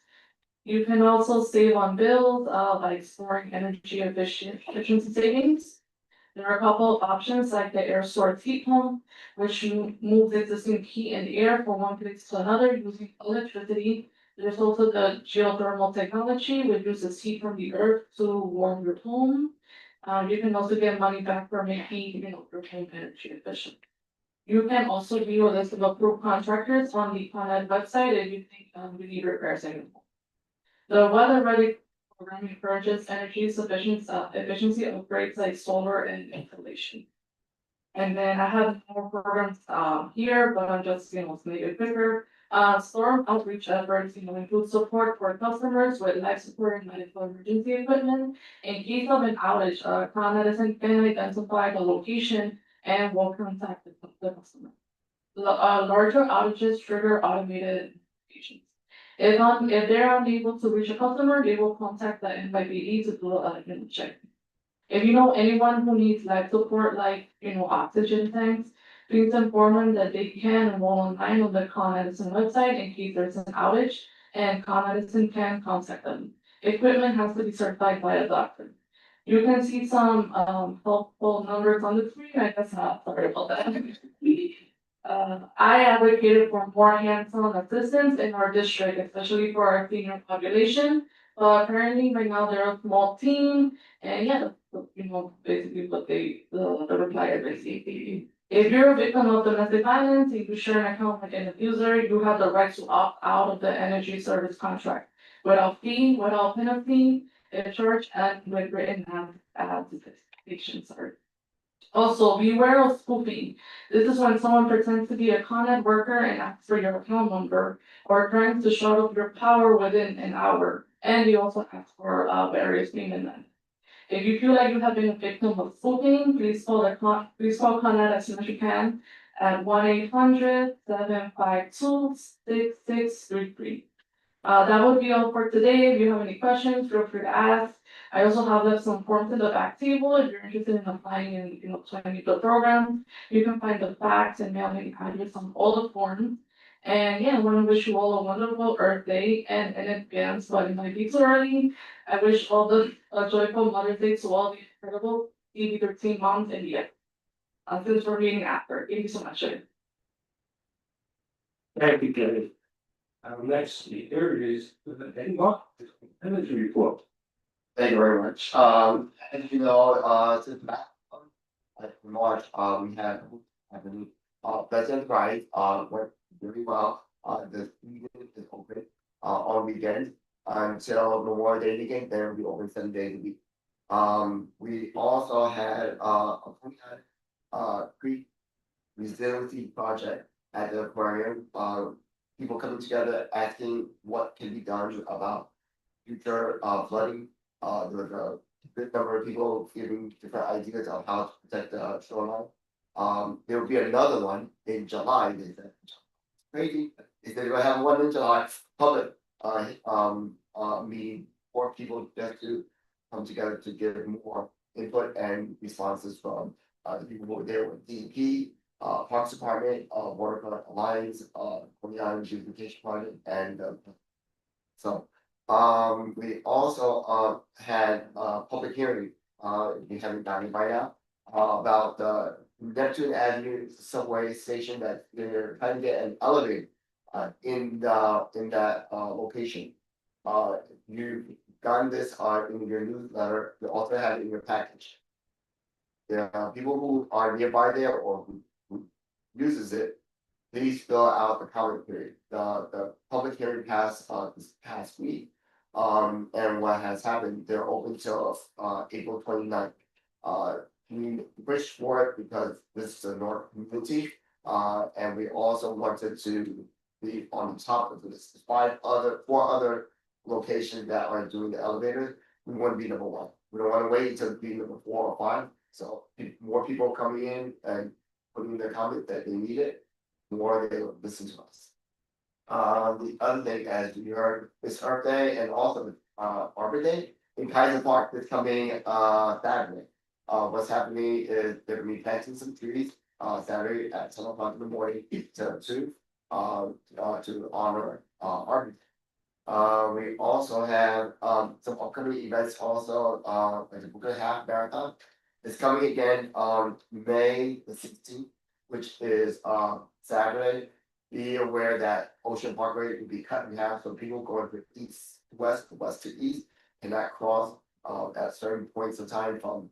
You can also save on bills by exploring energy efficiency savings. There are a couple of options like the air source heat pump, which moves existing heat and air from one place to another using electricity. There's also the geothermal technology, which uses heat from the earth to warm your home. You can also get money back for making your home energy efficient. You can also view a list of approved contractors on the ConEd website if you think you need repairs anymore. The Weather Ready program encourages energy efficiency upgrades like solar and insulation. And then I have more programs here, but I'm just to make it quicker. Storm outreach efforts, include support for customers with life support and medical emergency equipment. In case of an outage, Con Edison can identify the location and will contact the customer. Larger outages trigger automated notifications. If they're unable to reach a customer, they will contact the NYPD to do a check. If you know anyone who needs life support, like, oxygen tanks, please inform them that they can enroll online on the Con Edison website in case there's an outage, and Con Edison can contact them. Equipment has to be certified by a doctor. You can see some, helpful numbers on the screen, I guess, sorry about that. I advocated for more hands-on assistance in our district, especially for our senior population. But currently, right now, they're a small team, and yeah, basically what the reply I received. If you're a victim of domestic violence, if you share an account like an abuser, you have the right to opt out of the energy service contract without fee, without penalty, if charged, and with written attestations. Also, beware of spoofing. This is when someone pretends to be a Con Ed worker and asks for your account number, or tries to shut off your power within an hour. And they also ask for various payment methods. If you feel like you have been a victim of spoofing, please call Con Ed as soon as you can at 1-800-752-6633. That would be all for today. If you have any questions, feel free to ask. I also have left some forms in the back table if you're interested in applying in, to any of the programs. You can find the facts and mailing address on all the forms. And yeah, I want to wish you all a wonderful Earth Day, and in advance, but it might be too early. I wish all the joyful Mother's Day to all the incredible EB13 moms in the since we're meeting after. Thank you so much. Thank you, Kelly. Next speaker is the energy report. Thank you very much. As you know, since back, like March, we had a pleasant ride, went very well. The season is open, on weekends until Memorial Day weekend, then we open 7 days a week. We also had, Creek Resiliency Project at the aquarium, people coming together asking what can be done about future flooding. There was a good number of people giving different ideas on how to protect the shoreline. There will be another one in July. They said crazy. They said we'll have one in July, public meeting for people just to come together to give more input and responses from the people who were there with DEP, Parks Department, Waterfront Alliance, Coney Island Beautification Project, and so. We also had a public hearing, if you haven't done it by now, about the Neptune Avenue subway station that they're trying to get an elevator in that location. You've gotten this in your newsletter, you also have it in your package. There are people who are nearby there or who uses it, please fill out the comment period. The public hearing passed this past week. And what has happened, they're open till April 29th. We pushed for it because this is a North community, and we also wanted to be on the top of this. Despite four other locations that are doing the elevators, we want to be number one. We don't want to wait until be number 4 or 5. So more people coming in and putting their comment that they need it, the more they will listen to us. The other thing, as you heard, is Earth Day and also Arbor Day in Kaiser Park is coming Saturday. What's happening is they're gonna be planting some trees Saturday at 10 o'clock in the morning to 2 to honor Arbor Day. We also have some upcoming events also, like the Book and a Half Marathon. It's coming again on May the 16th, which is Saturday. Be aware that Ocean Parkway will be cut in half, so people going from east to west to east, cannot cross at certain points of time from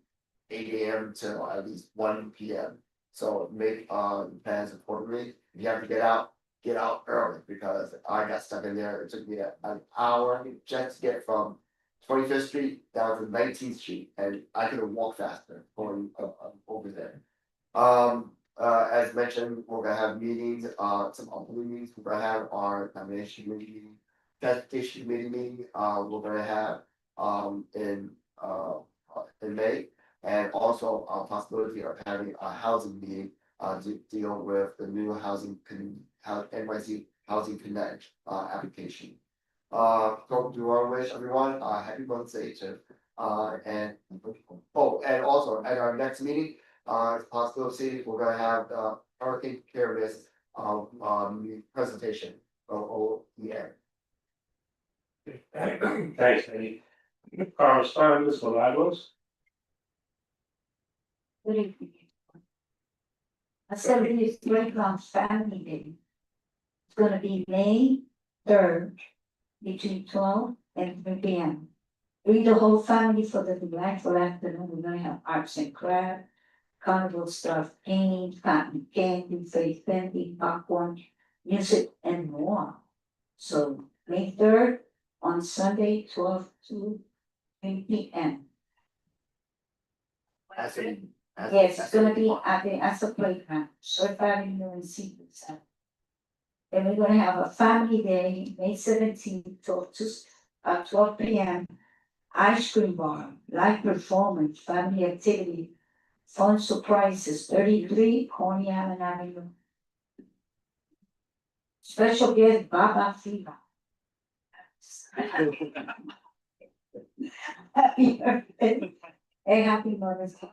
8 AM to at least 1 PM. So make plans accordingly. If you have to get out early, because I got stuck in there. It took me an hour just to get from 25th Street down to 19th Street, and I could have walked faster going over there. as mentioned, we're gonna have meetings, some upcoming meetings, we're gonna have our nomination committee meeting. Transportation committee meeting, we're gonna have, in May. And also a possibility of having a housing meeting, to deal with the new NYC Housing Connect, application. So do I wish everyone, happy birthday to, and, and also at our next meeting, possibility, we're gonna have the hurricane preparedness, presentation, OEM. Thanks, Eddie. Correspondence for Lagos. Good evening. A 73 family day. It's gonna be May 3rd, between 12 and 3 p.m. Bring the whole family for the delightful afternoon. We're gonna have arts and crafts, carnival stuff, painting, cotton candy, face painting, popcorn, music, and more. So May 3rd on Sunday, 12 to 3 p.m. Yes, it's gonna be at the Asa Playground, Surf Avenue and Seafood Center. And we're gonna have a family day, May 17th, 12 p.m. Ice cream bar, live performance, family activity, fun surprises, 33 Coney Island Avenue. Special guest, Baba Fiba. Happy birthday and happy Mother's Day.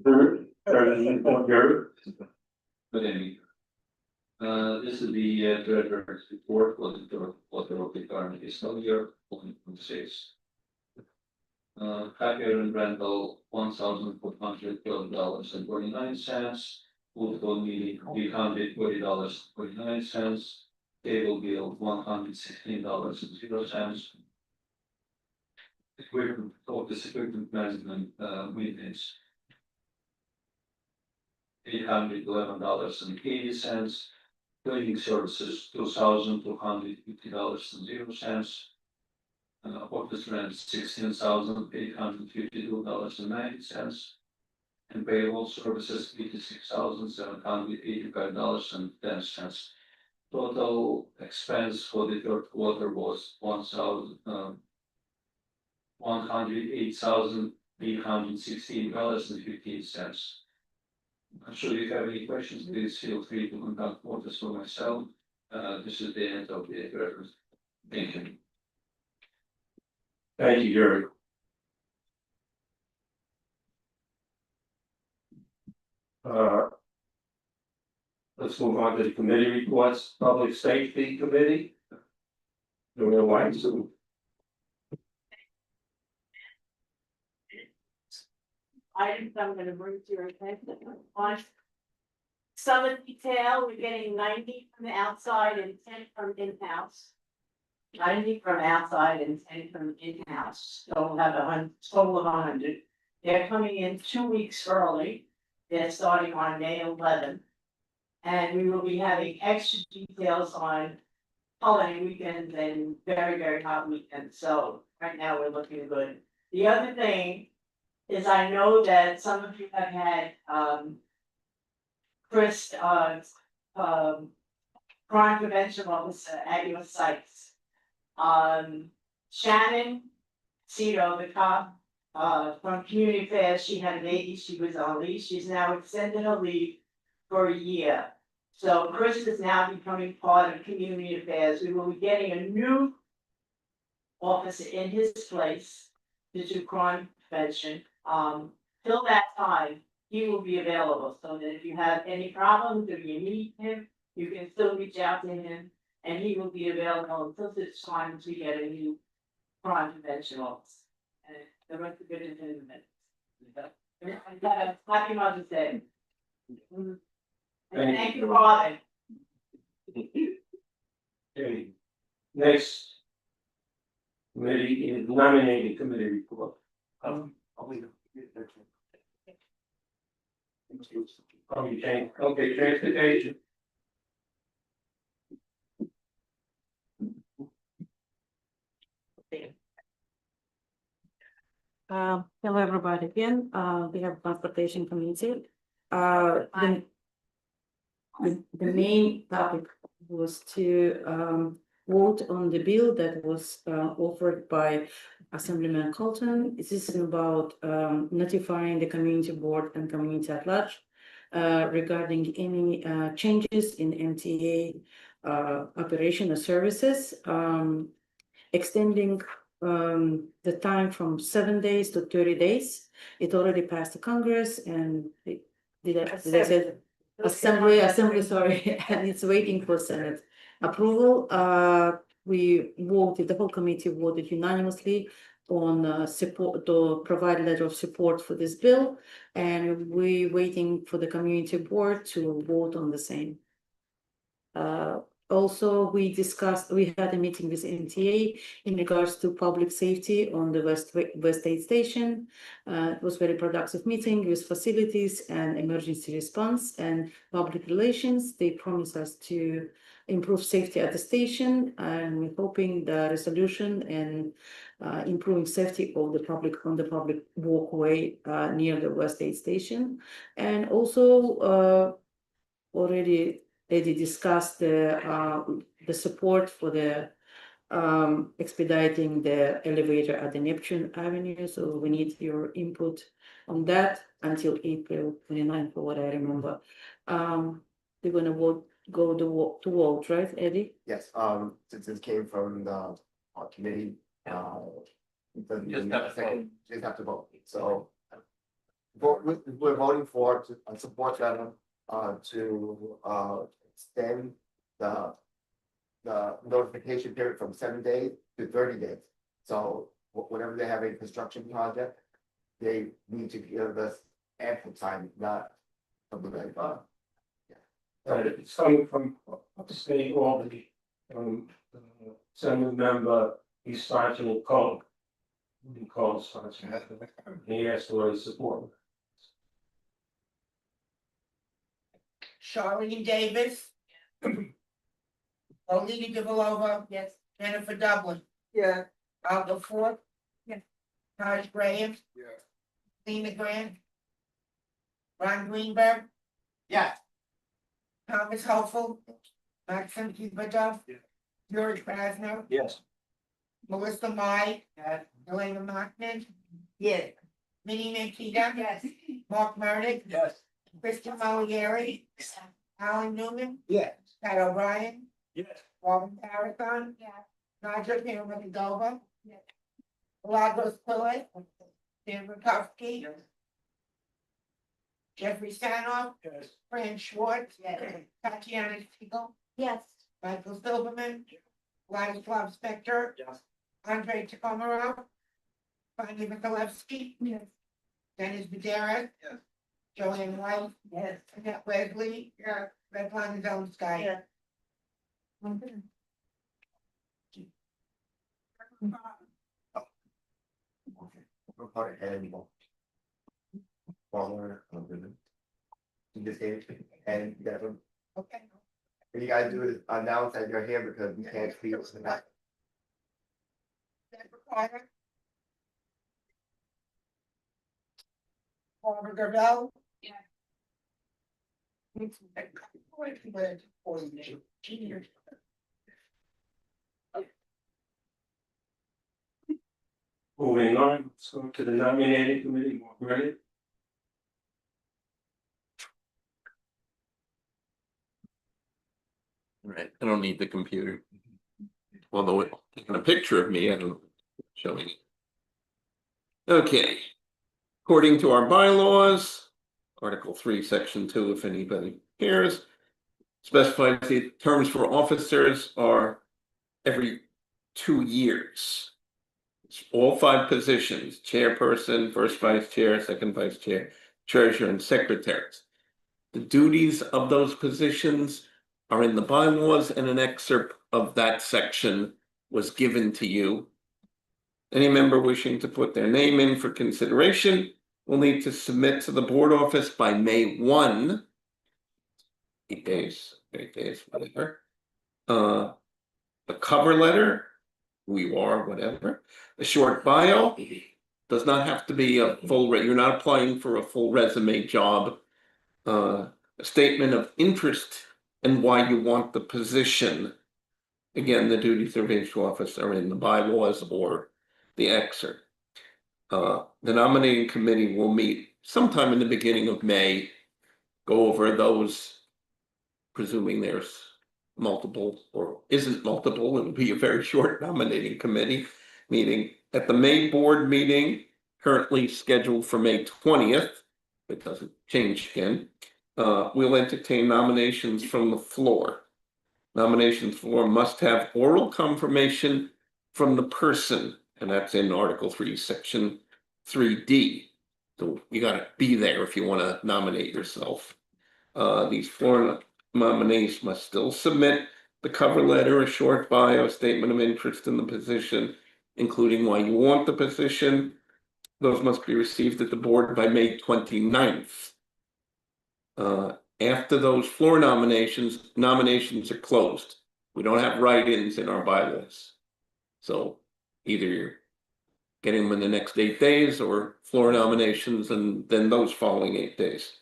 Third, Good evening. This is the treasurer's report for the third quarter of the current fiscal year, 2026. Capital rental, $1,412.49. Food for meeting, $340.49. Cable bill, $116.00. Equipment, office equipment management, maintenance, $811.80. Cleaning services, $2,250.00. Office rent, $16,852.90. And payroll services, $86,785.10. Total expense for the third quarter was $108,816.15. Should you have any questions, please feel free to contact Otis or myself. This is the end of the record. Thank you. thank you, Jerry. Let's move on to the committee reports, Public Safety Committee. Do we want to? Items I'm gonna bring to your attention. On summer detail, we're getting 90 from the outside and 10 from in-house. 90 from outside and 10 from in-house, so we'll have a total of 100. They're coming in 2 weeks early. They're starting on May 11th. And we will be having extra details on holiday weekends and very, very hot weekends. So right now we're looking good. The other thing is I know that some of you have had Chris crime prevention officer at your sites. Shannon Cito, the cop from Community Affairs, she had a baby, she was on leave, she's now extended her leave for a year. So Chris is now becoming part of Community Affairs. We will be getting a new officer in his place to do crime prevention. Till that time, he will be available, so that if you have any problems, if you need him, you can still reach out to him, and he will be available until such time as we get a new crime prevention officer. And the rest of it is in the minutes. Happy Mother's Day. And thank you, Robin. Okay. Next committee is nominating committee report. Okay, transportation. Hello, everybody again. We have transportation committee. The main topic was to vote on the bill that was offered by Assemblyman Colton. This is about notifying the community board and community at large regarding any changes in MTA operation or services, extending the time from 7 days to 30 days. It already passed the Congress and did I say Assembly, sorry, and it's waiting for Senate approval. We voted, the whole committee voted unanimously on support to provide a letter of support for this bill, and we waiting for the community board to vote on the same. Also, we had a meeting with MTA in regards to public safety on the West 8 station. It was very productive meeting with facilities and emergency response and public relations. They promised us to improve safety at the station, and we're hoping the resolution and improving safety of the public on the public walkway near the West 8 station. And also already Eddie discussed the support for the expediting the elevator at the Neptune Avenue. So we need your input on that until April 29th, for what I remember. They're gonna go to vote, right, Eddie? Yes, since this came from the committee, Just have to vote. just have to vote, so. We're voting for to support that, to extend the notification period from 7 days to 30 days. So whenever they have a construction project, they need to give us ample time, not something like It's coming from upstate Albany, Assembly member, he's sponsoring Cole. He calls sponsoring. He asked for his support. Charlene Davis. Olivia Devilova. Yes. Jennifer Dublin. Yeah. Aldo Ford. Yes. Taj Graham. Yeah. Lena Grant. Ron Greenberg. Yes. Thomas Hopeful. Maxim Kubadov. Yeah. George Krasner. Yes. Melissa Mai. Yes. Elena Mockman. Yes. Minnie Manteca. Yes. Mark Murdock. Yes. Kristen Malieri. Alan Newman. Yes. Pat O'Brien. Yes. Robin Paragon. Yes. Nigel Pieramadova. Yes. Lagos Pillay. Dan Rukowski. Yes. Jeffrey Sanoff. Yes. Fran Schwartz. Yes. Tatiana Siegel. Yes. Michael Silverman. Vladislav Spector. Yes. Andre Takomaro. Fanny Mikulewski. Yes. Dennis Badera. Yes. Joanne White. Yes. Annette Wesley. Yes. Redline Zelenski. Yes. We're part of animal. Follower, in this case, and Devin, Okay. what you gotta do is announce that you're here because we can't see us tonight. Deborah Carter. Barbara Gravel. Yes. Moving on, let's go to the nominating committee, ready? Right, I don't need the computer. Although it's taking a picture of me, I don't know, showing it. Okay. According to our bylaws, Article 3, Section 2, if anybody cares, specifies the terms for officers are every 2 years. It's all 5 positions: chairperson, first vice chair, second vice chair, treasurer, and secretaries. The duties of those positions are in the bylaws, and an excerpt of that section was given to you. Any member wishing to put their name in for consideration will need to submit to the board office by May 1. 8 days, whatever. A cover letter, who you are, whatever, a short bio, does not have to be a full, you're not applying for a full resume job. A statement of interest and why you want the position. Again, the duties of each office are in the bylaws or the excerpt. The nominating committee will meet sometime in the beginning of May, go over those, presuming there's multiple or isn't multiple, it'll be a very short nominating committee meeting. At the May board meeting, currently scheduled for May 20th, it doesn't change again, we'll entertain nominations from the floor. Nominations floor must have oral confirmation from the person, and that's in Article 3, Section 3D. So you gotta be there if you want to nominate yourself. These floor nominees must still submit the cover letter, a short bio, statement of interest in the position, including why you want the position. Those must be received at the board by May 29th. After those floor nominations are closed. We don't have write-ins in our bylaws. So either you're getting them in the next 8 days or floor nominations and then those following 8 days.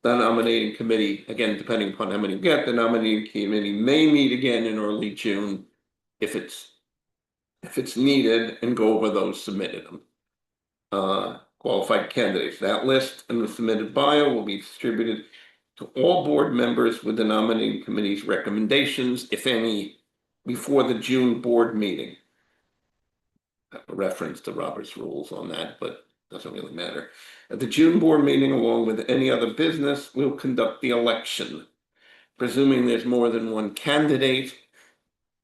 The nominating committee, again, depending upon how many you get, the nominating committee may meet again in early June if it's needed and go over those submitted. Qualified candidates. That list and the submitted bio will be distributed to all board members with the nominating committee's recommendations, if any, before the June board meeting. I have a reference to Robert's rules on that, but doesn't really matter. At the June board meeting, along with any other business, we'll conduct the election. Presuming there's more than one candidate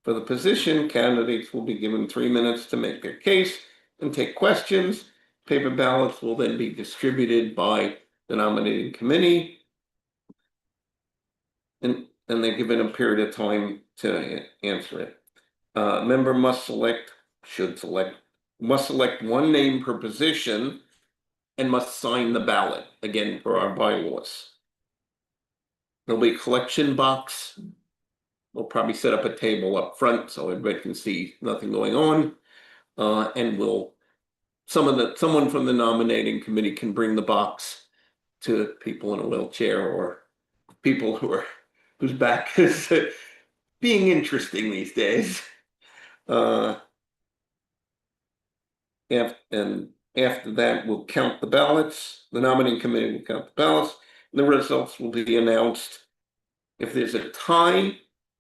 for the position, candidates will be given 3 minutes to make their case and take questions. Paper ballots will then be distributed by the nominating committee. And they're given a period of time to answer it. Member must select one name per position and must sign the ballot, again, for our bylaws. There'll be a collection box. We'll probably set up a table up front so everybody can see nothing going on. And someone from the nominating committee can bring the box to people in a wheelchair or people whose back is being interesting these days. After that, we'll count the ballots. The nominating committee will count the ballots. The results will be announced. If there's a tie,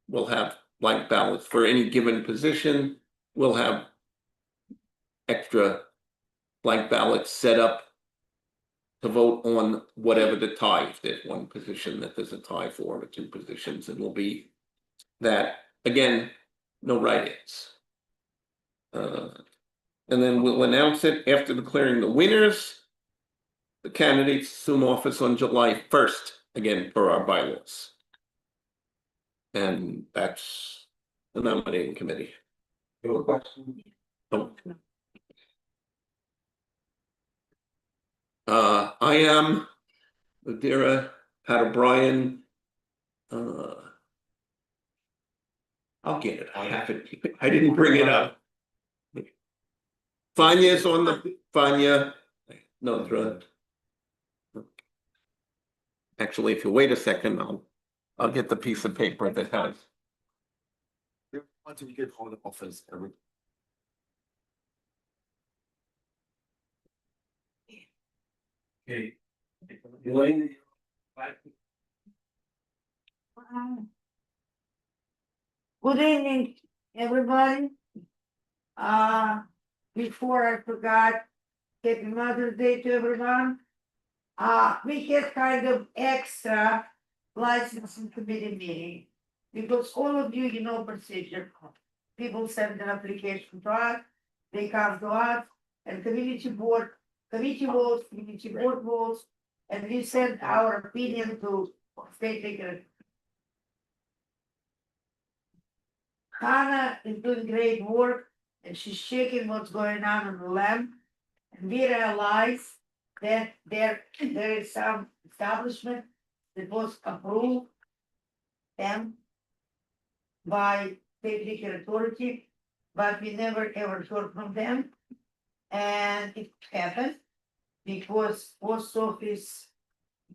we'll have blank ballots for any given position. We'll have extra blank ballots set up to vote on whatever the tie. If there's one position that there's a tie for, or 2 positions, it will be that. Again, no write-ins. And then we'll announce it after declaring the winners. The candidates assume office on July 1st, again, per our bylaws. And that's the nominating committee. Oh. I am Adira, Pat O'Brien. I'll get it. I have it. I didn't bring it up. Fanya's on the Fanya. No, actually, if you wait a second, I'll get the piece of paper that has. Once we get hold of office, Okay. Good evening, everybody. Before I forgot, happy Mother's Day to everyone. We had kind of extra licensing committee meeting because all of you know procedure. People send an application to us, they come to us, and committee board votes, committee board votes, and we send our opinion to state legal. Hannah is doing great work and she's checking what's going on the lab. And we realize that there is some establishment that was approved them by state legal authority, but we never ever heard from them. And it happened because post office,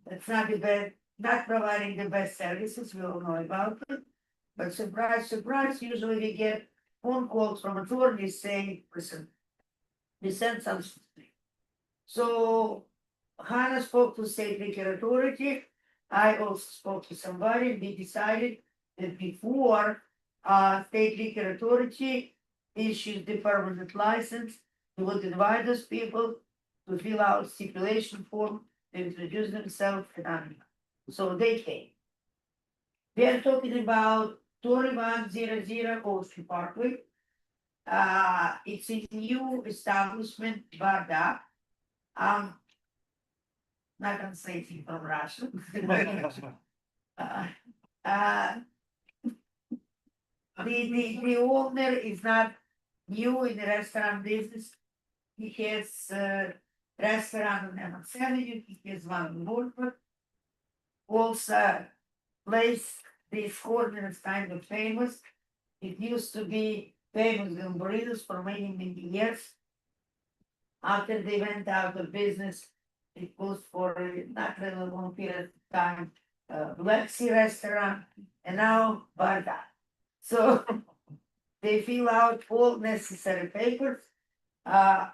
it's not the best, not providing the best services, we all know about it. But surprise, surprise, usually we get phone calls from authorities saying, listen, we sent something. So Hannah spoke to State Liquor Authority. I also spoke to somebody. We decided that before State Liquor Authority issues the permanent license, we would invite those people to fill out stipulation form, to introduce themselves and so they came. We are talking about 2100 Ocean Parkway. It's a new establishment, Barda. Not gonna say anything from Russia. The owner is not new in the restaurant business. He has restaurant on Evans Avenue, he has one in Woodford. Also, place, this corner is kind of famous. It used to be famous in burritos for many, many years. After they went out of business, it was for a not really long period of time, Black Sea restaurant, and now Barda. So they fill out all necessary papers.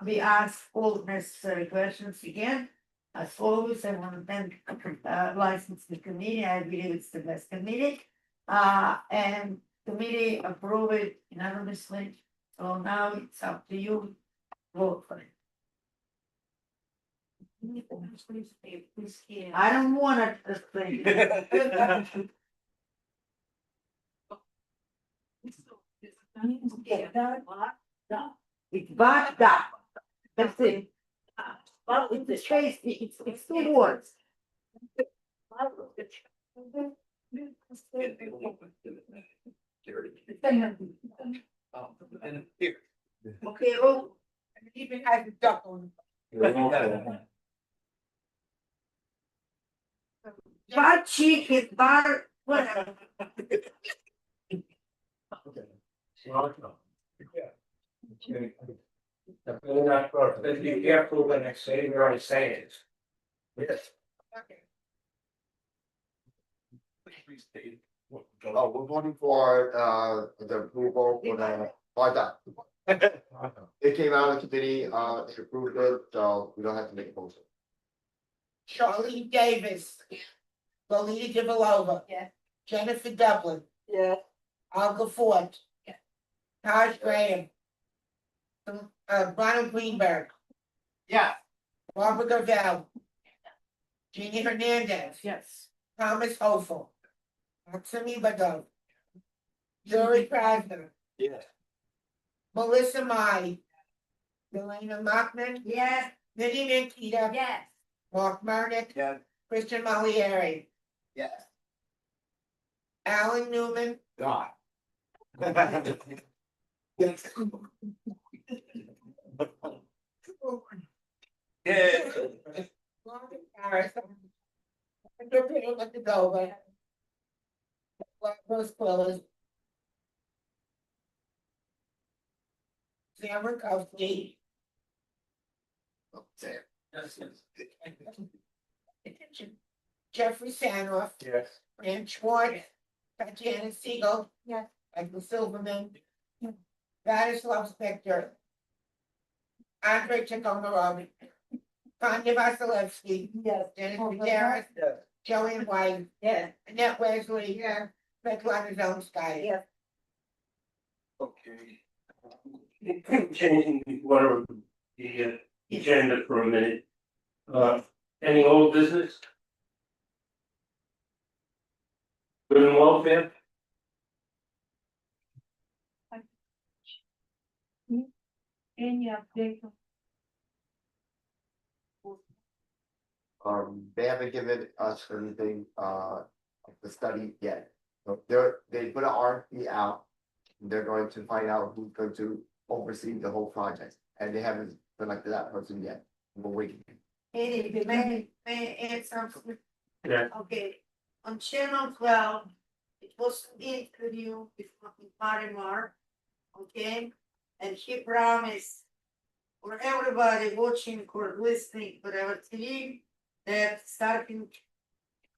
We ask all necessary questions again. As always, I want to thank license the committee. I believe it's the best committee. And committee approved it unanimously. So now it's up to you. Vote for it. I don't want it to say. It's Barda. That's it. Well, it's a space, it's two words. Okay, oh, even has a duck on. Bar cheek is bar, whatever. Let's be careful when I say where I say it. Yes. Oh, we're voting for the approval for the Barda. It came out of the committee, they approved it, so we don't have to make a motion. Charlene Davis. Lolita Divalova. Yeah. Jennifer Dublin. Yeah. Olga Ford. Yeah. Taj Graham. Ronald Greenberg. Yeah. Barbara Gravel. Jeannie Hernandez. Yes. Thomas Hofer. Maxime Badov. Joey Krasner. Yes. Melissa Mai. Elena Mockman. Yes. Vinnie Mantita. Yes. Mark Marnick. Yeah. Christian Malieri. Yes. Alan Newman. God. Yeah. Marvin Harris. Andrew Peter Lacadova. Rose Quillas. Sam Rakowski. Yes. Jeffrey Sanoff. Yes. Fran Schwartz. Tatiana Siegel. Yes. Michael Silverman. Vladislav Spector. Andre Chikomarov. Tanya Vasilevsky. Yes. Dennis Gutierrez. Yes. Joanne White. Yes. Annette Wesley. Yeah. Svetlana Zelensky. Yes. Okay. Changing one of the agenda for a minute. Any old business? Good and welfare? Any update? They haven't given us anything, of the study yet. So they put an RFP out. They're going to find out who's going to oversee the whole project, and they haven't selected that person yet. We're waiting. May I add something? Yeah. Okay, on channel 12, it was an interview with Marimar, okay? And he promised for everybody watching or listening for our TV, that starting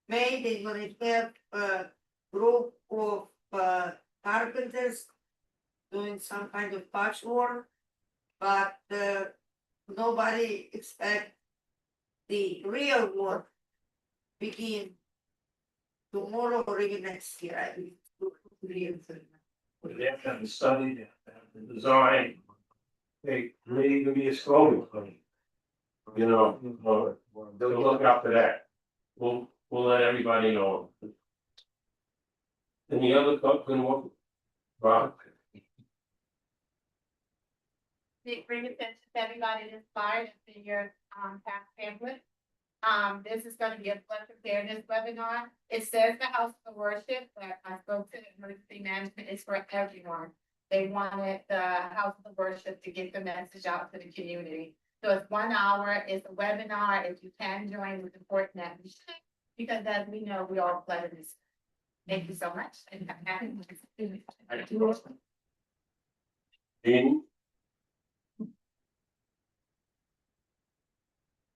May, they're gonna have a group of carpenters doing some kind of patchwork, but nobody expect the real work begin tomorrow or even next year, I believe. They have to have the study, they have to have the design. They may even be a scoping plan. You know, they'll look out for that. We'll let everybody know. Any other company want? Rob? Bring attention to everybody that's inspired in your past pamphlet. This is gonna be a flood preparedness webinar. It says the house of worship, but I spoke to the emergency management, it's for everyone. They wanted the house of worship to get the message out to the community. So it's 1 hour, it's a webinar, if you can join, it's important that you should, because as we know, we all flooded this. Thank you so much. And I'm happy to- Dean?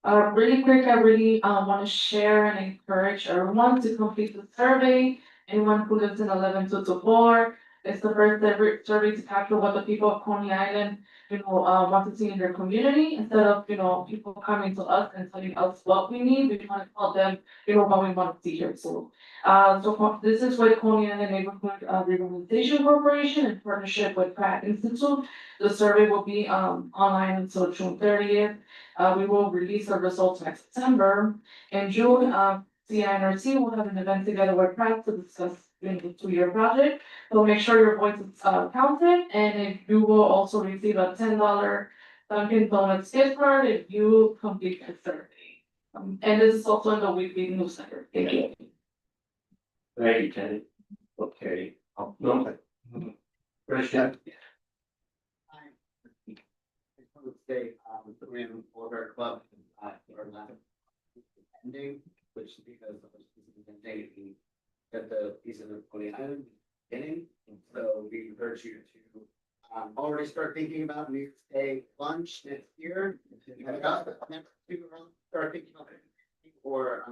Really quick, I really want to share and encourage everyone to complete the survey. Anyone who lives in 11224, it's the first survey to capture what the people of Coney Island, want to see in their community, instead of, people coming to us and telling us what we need. We want to tell them, what we want to see here. So this is with Coney Island Neighborhood Revitalization Corporation in partnership with Pratt Institute. The survey will be online until June 30th. We will release the results next September. In June, CINRC will have an event together with Pratt to discuss the 2-year project. So make sure your voice is counted, and if you will also receive a $10 Dunkin' Donuts gift card if you complete the survey. And this is also in the weekly newsletter. Thank you. Thank you, Kenny. Okay. No. Christian? Say, we have order club, or not ending, which because of the day we got the piece of the beginning, so we encourage you to already start thinking about New Year's Day lunch next year. Start thinking about it, or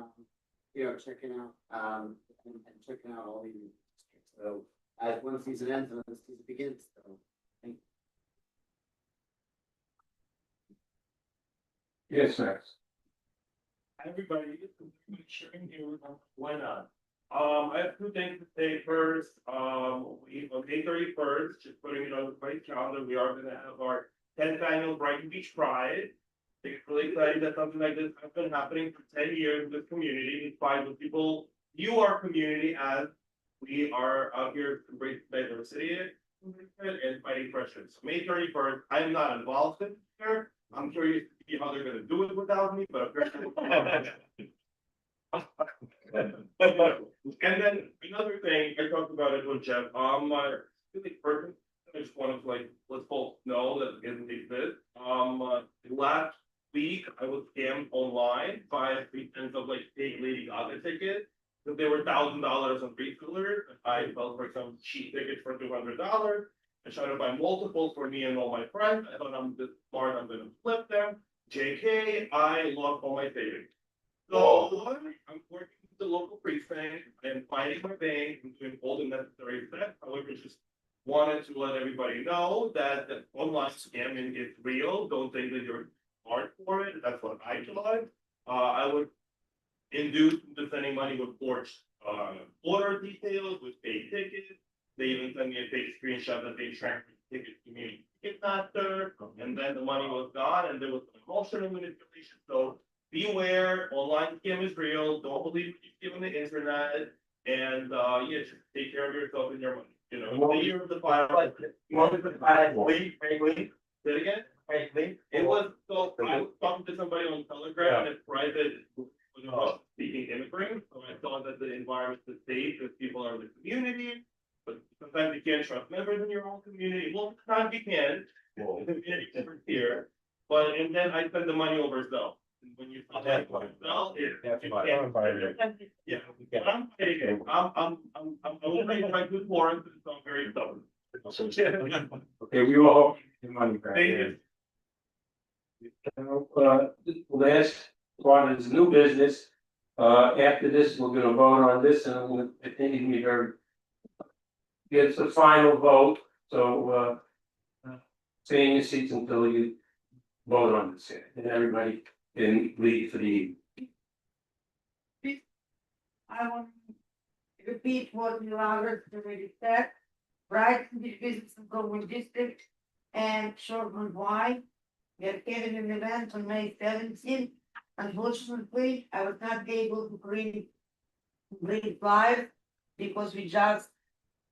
checking out and checking out all the so as one season ends and another season begins. So Yes, Max. Everybody, sharing here, why not? I have 2 things to say. First, on May 31st, just putting it on the right calendar, we are gonna have our 10th annual Brighton Beach Pride. I think it's really exciting that something like this has been happening for 10 years in this community, inspired with people view our community as we are out here to embrace diversity and fighting pressure. So May 31st, I am not involved in here. I'm curious to see how they're gonna do it without me, but apparently. And then another thing, I talked about it with Jeff, really person, I just wanted to let folks know that it doesn't exist. Last week, I was scammed online by pretense of fake Lady Gaga tickets. Because they were $1,000 on resellers, I fell for some cheap tickets for $200. I tried to buy multiples for me and all my friends. I thought I'm this smart, I'm gonna flip them. JK, I lost all my savings. So I'm working with the local precinct and finding my bank and doing all the necessary steps. However, just wanted to let everybody know that the online scamming is real. Don't think that you're smart for it. That's what I thought. I would induce to sending money with forged order details, with fake tickets. They even sent me a fake screenshot that they transferred tickets to me Ticketmaster, and then the money was gone, and there was emotional manipulation. So beware, online scam is real. Don't believe what you see on the internet, and just take care of yourself and your money. The year of the fire. Wait. Say it again. It was so I was talking to somebody on Telegram and private. Speaking immigrants, so I saw that the environment is safe if people are in the community. But sometimes you can't trust members in your own community. Well, sometimes you can. The community different here. And then I send the money over Zelle. And when you send that over Zelle, I'm fighting it. I'm only trying to Florence, so I'm very stubborn. Okay, we all have money back. Thank you. the last part is new business. After this, we're gonna vote on this and I'm gonna, I think you very. Gets the final vote, so, stay in your seats until you vote on this, and everybody can leave for the evening. I want to repeat what Milagros already said. Brighton Business and Government District and Shortland Y. We are having an event on May 17th. Unfortunately, I was not able to bring it live because we just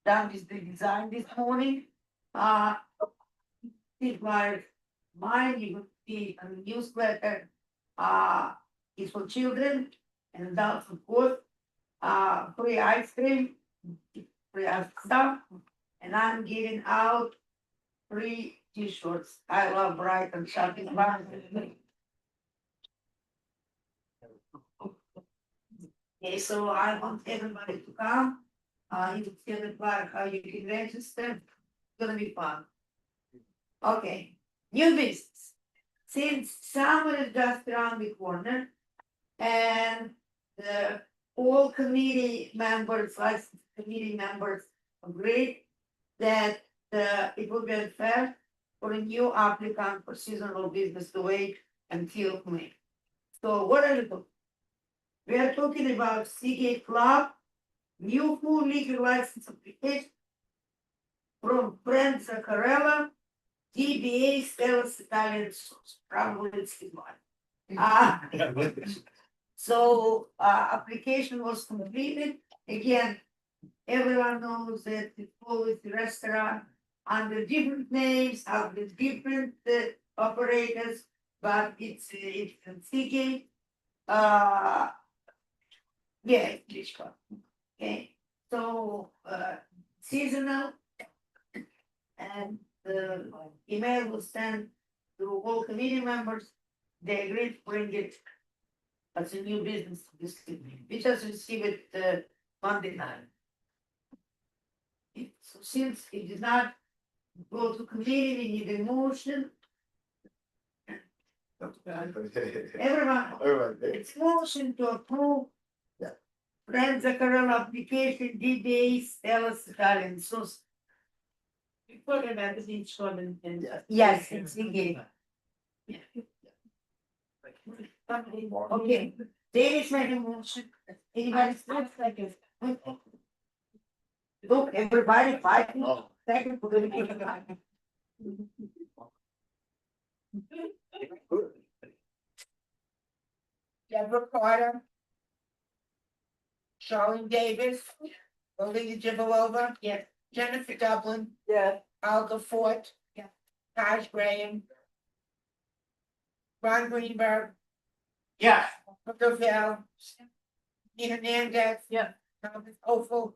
done this the design this morning. It's like mine, you will see a newsletter. It's for children and adults, of course. Free ice cream, free stuff, and I'm giving out free t-shirts. I love Brighton shopping. Okay, so I want everybody to come. You can tell the how you can register. It's gonna be fun. Okay, new business. Since summer is just around the corner and the all committee members, licensed committee members agreed that it would be unfair for a new applicant for seasonal business to wait until May. So what are we doing? We are talking about Seagate Club, new full liquor license application from Brent Zaccarella, DBA Stella's Italian Sauce, probably it's his one. So application was completed. Again, everyone knows that it's always the restaurant under different names, under different operators, but it's Seagate. Yeah, it's Club. Okay, so seasonal and the email was sent to all committee members. They agreed to bring it as a new business this evening. We just received it Monday night. So since it did not go to committee, we need a motion. Everyone, it's motion to approve. Brand Zaccarella application, DBA Stella's Italian Sauce. Before the magazine shown and. Yes, it's in game. Okay, David's making a motion. Anybody? Look, everybody, 5 seconds. We're gonna give it back. Deborah Carter. Charlene Davis. Olivia Givalova. Yes. Jennifer Dublin. Yeah. Alga Fort. Yeah. Taj Graham. Ron Greenberg. Yeah. Val. Nina Hernandez. Yeah. Thomas Offel.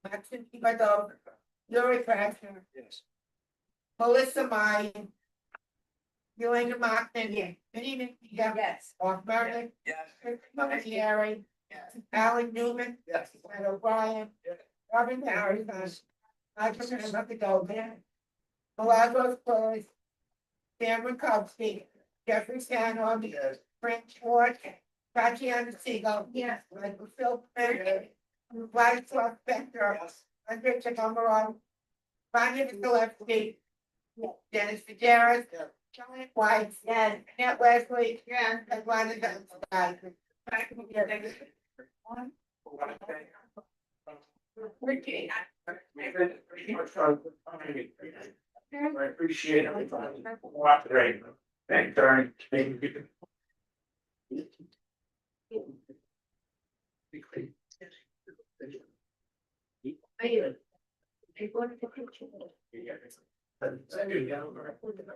Maxine Ipadov. Lori Krasner. Yes. Melissa Meyer. Yelena Martin. Yeah. Good evening. Yeah. Yes. Mark Meredith. Yes. Gary. Yes. Alan Newman. Yes. Ed O'Brien. Robin Harrison. I just have to go there. Milagros Flores. Dan Rakowski. Jeffrey Stanhope. Yes. Frank Schwartz. Tatiana Siegel. Yes. Michael Philpott. Vladislav Spector. Yes. Andre Chikamarov. Vanya Gillespie. Dennis Fideras. Joanne White. Yes. Annette Wesley. Yeah. And Rhonda Dunn. I appreciate everybody. Great. Thank you.